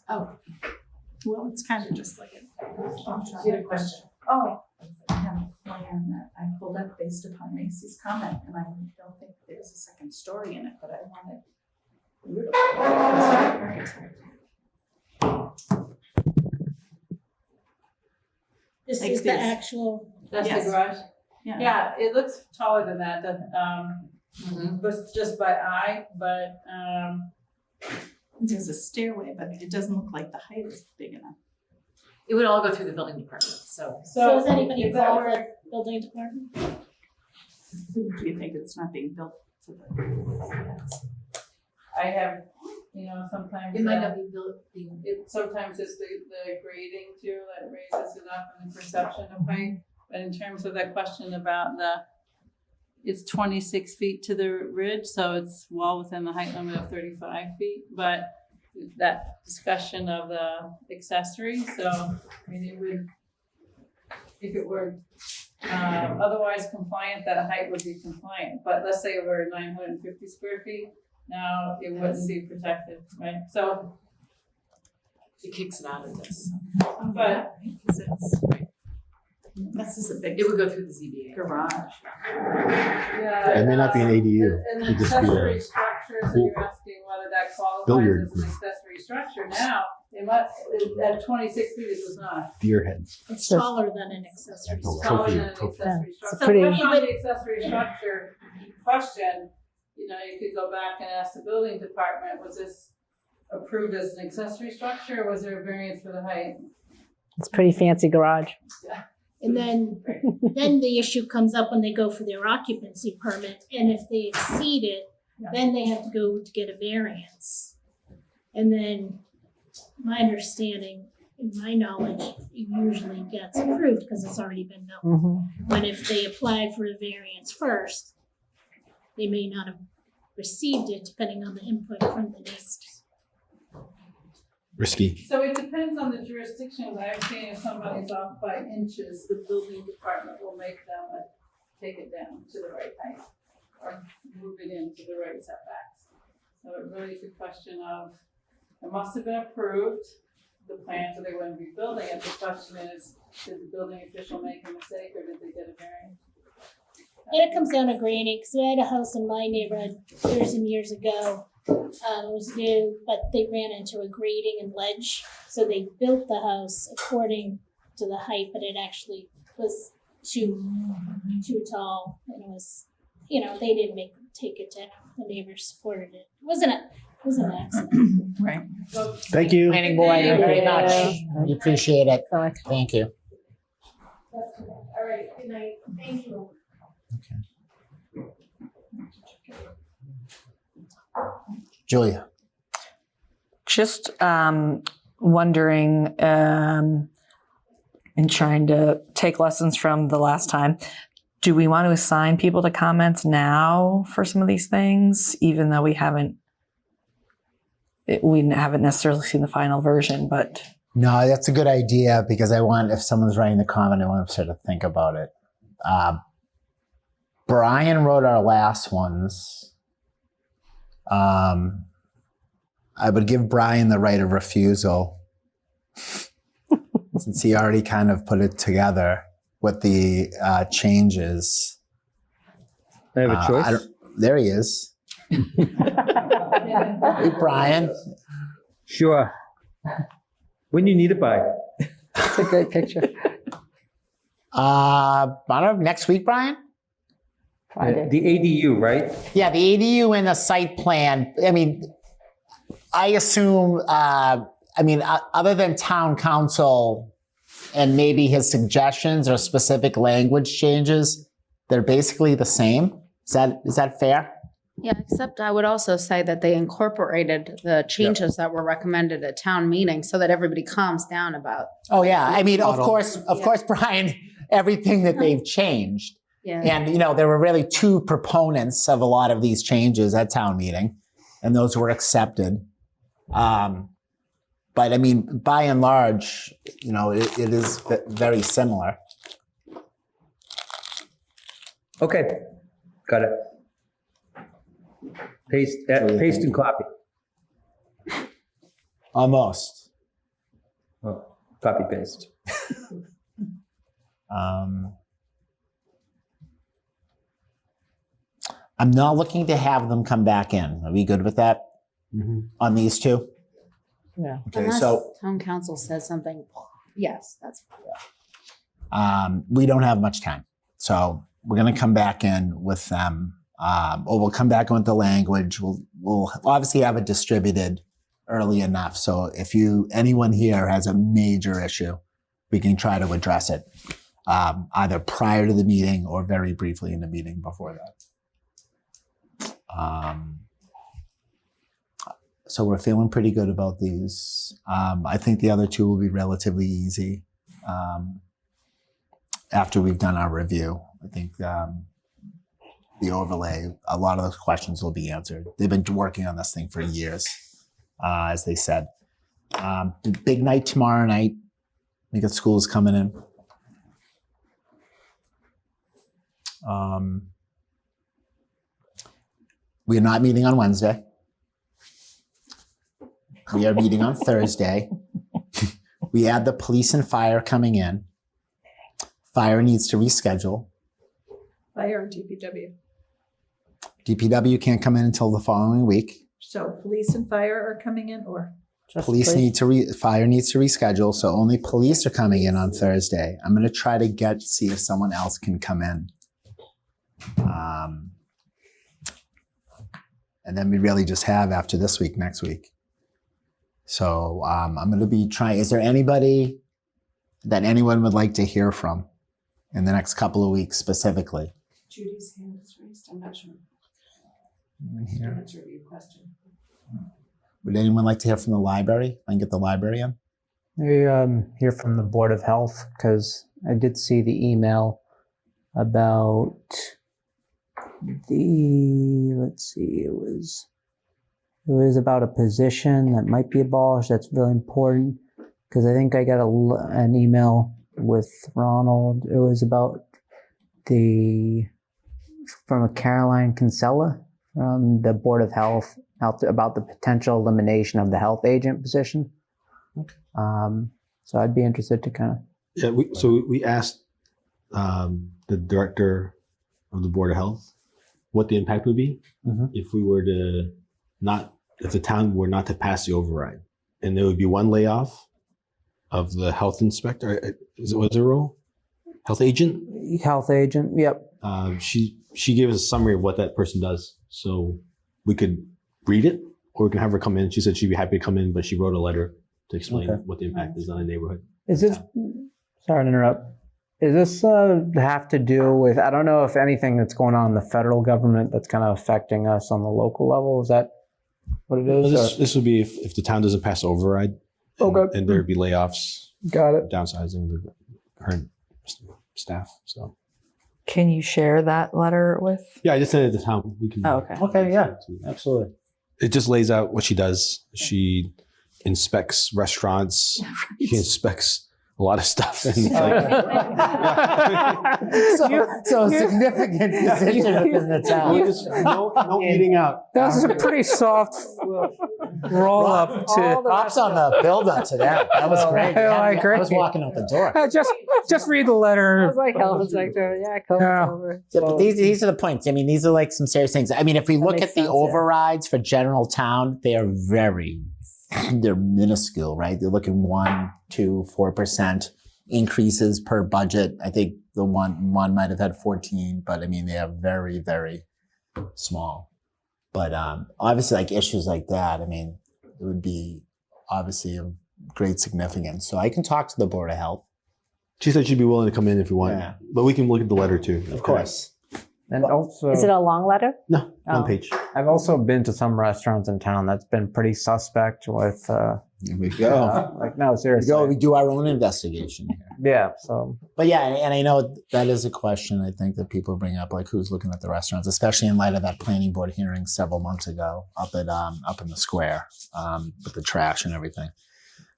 Oh, Well, it's kind of just like you had a question. Oh, I have a plan that I pulled up based upon Macy's comment, and I don't think there's a second story in it, but I wanted. This Like is the this. actual. That's Yes. the garage? Yeah. Yeah, it looks taller than that, was just by eye, but, There's a stairway, but it doesn't look like the height is big enough. It would all go through the building department. So So is anybody if that involved were- with building department? Do you think it's not being built to the? I have, sometimes. it might not be built. Sometimes it's the grading too that raises it up and the perception of height. But in terms of that question about it's 26 feet to the ridge, so it's well within the height limit of 35 feet. But that discussion of the accessory, so, it would, if it were otherwise compliant, that height would be compliant. But let's say it were 950 square feet, now it wouldn't be protected, right? So, It kicks it out of this. but Because this is a big. It would go through the ZBA. Garage. yeah. It may not be an ADU. And It the could just be accessory a structure, so pool. you're asking whether that qualifies Billiard. as an accessory structure. Now, it must, at 26 feet, it does not. deer heads. It's taller than an accessory. Oh, It's taller trophy, than an trophy. accessory It's structure. So pretty- if on the accessory structure question, you could go back and ask the building department, was this approved as an accessory structure, or was there a variance for the height? It's a pretty fancy garage. And then the issue comes up when they go for their occupancy permit, and if they exceed it, then they have to go to get a variance. And then my understanding, in my knowledge, it usually gets approved because it's already been built. Mm-hmm. But if they apply for a variance first, they may not have received it depending on the input from the neighbors. Risky. So it depends on the jurisdictions. I've seen if somebody's off by inches, the building department will make them take it down to the right height or move it into the right setbacks. So it really is a question of, it must have been approved, the plans, or they wouldn't be building it. The question is, did the building official make a mistake or did they get a variance? And it comes down to grading, because we had a house in my neighborhood years and years ago. It was new, but they ran into a grading and ledge. So they built the house according to the height, but it actually was too tall. And it was, they didn't take it down. The neighbors supported it. It was an accident. Right. Thank you. Planning board, Thank very you. much. We appreciate it. Thank you. All right, good night. Thank you. Julia. Just wondering, and trying to take lessons from the last time, do we want to assign people to comments now for some of these things, even though we haven't necessarily seen the final version, but. No, that's a good idea because if someone's writing the comment, I want them to think about it. Brian wrote our last ones. I would give Brian the right of refusal since he already kind of put it together with the changes. I have a choice. There he is. Hey, Brian. Sure. When you need it by? It's a great picture. I don't know, next week, Brian? The ADU, right? Yeah, the ADU and the site plan. I mean, I assume, other than town council and maybe his suggestions or specific language changes, they're basically the same. Is that fair? Yeah, except I would also say that they incorporated the changes that were recommended at town meeting so that everybody calms down about. Oh, yeah. I mean, of course, Brian, everything that they've changed. Yeah. And, there were really two proponents of a lot of these changes at town meeting, and those were accepted. But I mean, by and large, it is very similar. Okay, got it. Paste and copy. Almost. Oh, copy paste. I'm not looking to have them come back in. Are we good with that on these two? Yeah. Okay, Unless so town council says something, yes, that's. we don't have much time. So we're going to come back in with them, or we'll come back in with the language. We'll obviously have it distributed early enough. So if anyone here has a major issue, we can try to address it either prior to the meeting or very briefly in the meeting before that. So we're feeling pretty good about these. I think the other two will be relatively easy after we've done our review. I think the overlay, a lot of those questions will be answered. They've been working on this thing for years, as they said. Big night tomorrow night. We got schools coming in. We are not meeting on Wednesday. We are meeting on Thursday. We had the police and fire coming in. Fire needs to reschedule. Fire and DPW. DPW can't come in until the following week. So police and fire are coming in, or? Fire needs to reschedule, so only police are coming in on Thursday. I'm going to try to see if someone else can come in. And then we really just have after this week, next week. So I'm going to be trying. Is there anybody that anyone would like to hear from in the next couple of weeks specifically? Judy's hand is raised. I'm not sure. Here. Answer your question. Would anyone like to hear from the library? I can get the library in. We hear from the Board of Health because I did see the email about it was about a position that might be abolished. That's really important because I think I got an email with Ronald. It was about from a Caroline Kinsella from the Board of Health about the potential elimination of the health agent position. Okay. So I'd be interested to kind of. Yeah, we asked the director of the Board of Health what the impact would be if we were if the town were not to pass the override. And there would be one layoff of the health inspector. Was it a role? Health agent? Health agent, yep. She gave us a summary of what that person does. So we could read it or we can have her come in. She said she'd be happy to come in, but she wrote a letter to explain what the impact is on the neighborhood. Is this, sorry to interrupt, is this have to do with, I don't know if anything that's going on in the federal government that's kind of affecting us on the local level, is that what it is? This would be if the town doesn't pass override, Okay. And there'd be layoffs. Got it. Downsizing the current staff. So. Can you share that letter with? Yeah, I just sent it to Tom. We can. Oh, okay. Okay, yeah, absolutely. It just lays out what she does. She inspects restaurants. She inspects a lot of stuff. And so a significant position within the town. No eating out. That's a pretty soft roll up to. Props on the build up to that. That was great. I agree. I was walking out the door. Just read the letter. I was like health inspector. Yeah, come over. Yeah, but these are the points. I mean, these are like some serious things. I mean, if we look makes at the sense, yeah. overrides for general town, they're minuscule, right? They're looking 1%, 2%, 4% increases per budget. I think the one might have had 14, but I mean, they are very, very small. But obviously, like issues like that, I mean, it would be obviously of great significance. So I can talk to the Board of Health. She said she'd be willing to come in if you want. Yeah. But we can look at the letter too. Of course. And also, Is it a long letter? No, Oh. one page. I've also been to some restaurants in town that's been pretty suspect with. Here we go. Like no, seriously. We do our own investigation here. Yeah. So. But yeah, and I know that is a question I think that people bring up, like who's looking at the restaurants, especially in light of that planning board hearing several months ago up in the square with the trash and everything.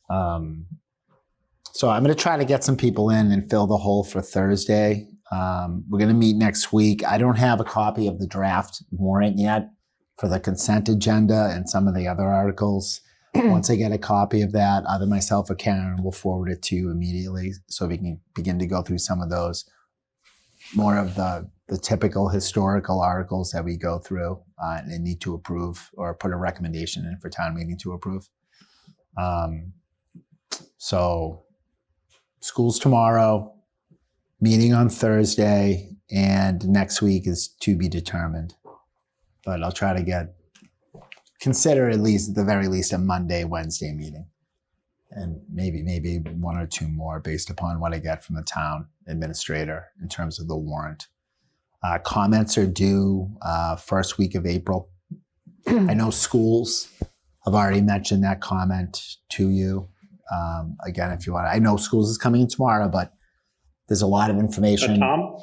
So I'm going to try to get some people in and fill the hole for Thursday. We're going to meet next week. I don't have a copy of the draft warrant yet for the consent agenda and some of the other articles. Once I get a copy of that, either myself or Karen will forward it to you immediately so we can begin to go through some of those more of the typical historical articles that we go through and need to approve or put a recommendation in for town meeting to approve. So school's tomorrow, meeting on Thursday, and next week is to be determined. But I'll try to consider at the very least a Monday, Wednesday meeting. And maybe one or two more based upon what I get from the town administrator in terms of the warrant. Comments are due first week of April. I know schools have already mentioned that comment to you. Again, if you want, I know schools is coming in tomorrow, but there's a lot of information. Tom?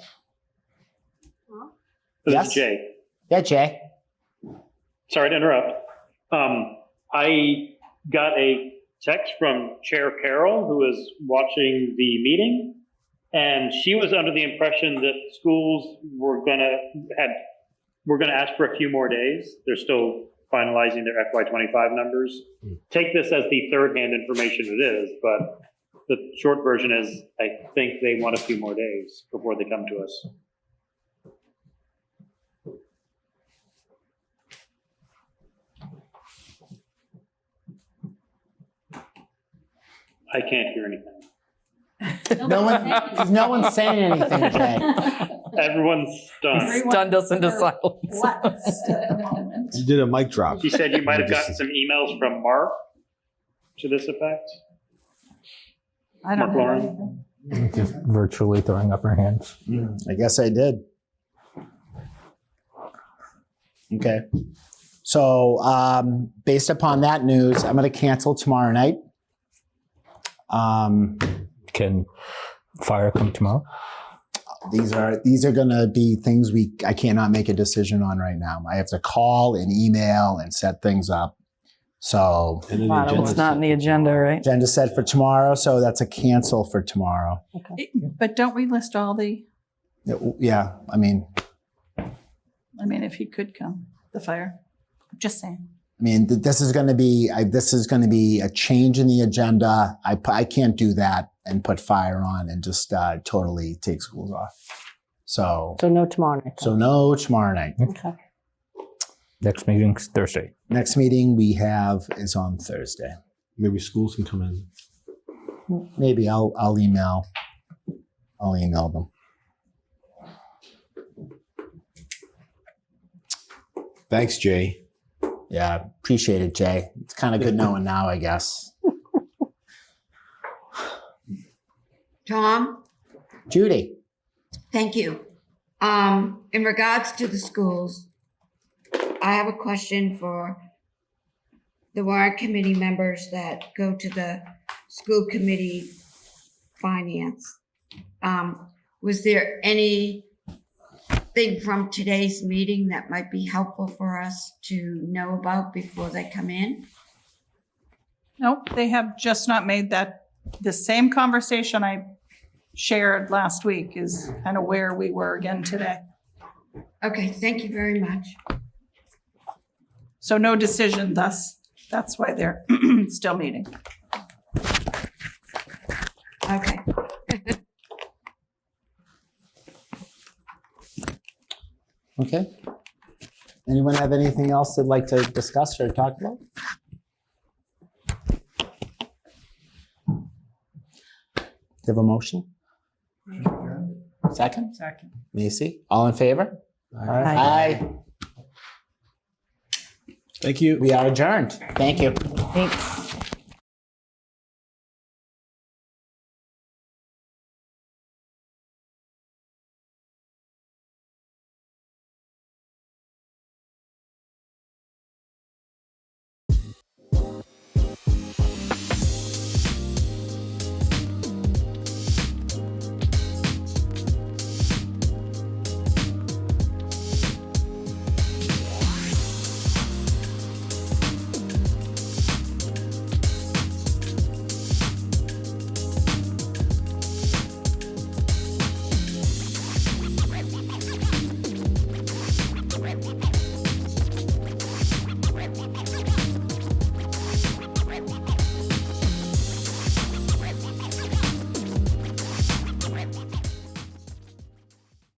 This Yes? is Jay. Yeah, Jay. Sorry to interrupt. I got a text from Chair Carroll, who is watching the meeting, and she was under the impression that schools were gonna ask for a few more days. They're still finalizing their FY25 numbers. Take this as the third-hand information it is, but the short version is I think they want a few more days before they come to us. I can't hear anything. No one's saying anything, Jay. Everyone's stunned. Stunned us into silence. You did a mic drop. She said you might have gotten some emails from Mark to this effect. I don't have anything. Just virtually throwing up her hands. I guess I did. Okay. So based upon that news, I'm going to cancel tomorrow night. Can fire come tomorrow? These are going to be things I cannot make a decision on right now. I have to call and email and set things up. So It's not in the agenda, right? Agenda set for tomorrow, so that's a cancel for tomorrow. But don't we list all the, Yeah, I mean, if he could come, the fire, just saying. this is going to be a change in the agenda. I can't do that and put fire on and just totally take schools off. So no tomorrow night. So no tomorrow night. Okay. Next meeting's Thursday. Next meeting we have is on Thursday. Maybe schools can come in. Maybe I'll email them. Thanks, Jay. Yeah, appreciate it, Jay. It's kind of good knowing now, I guess. Tom? Judy. Thank you. In regards to the schools, I have a question for the warrant committee members that go to the school committee finance. Was there anything from today's meeting that might be helpful for us to know about before they come in? Nope, they have just not made that, the same conversation I shared last week is kind of where we were again today. Okay, thank you very much. So no decision, thus, that's why they're still meeting. Okay. Okay. Anyone have anything else they'd like to discuss or talk about? Do you have a motion? Second? Second. Macy, all in favor? Aye. Thank you. We are adjourned. Thank you. Thanks.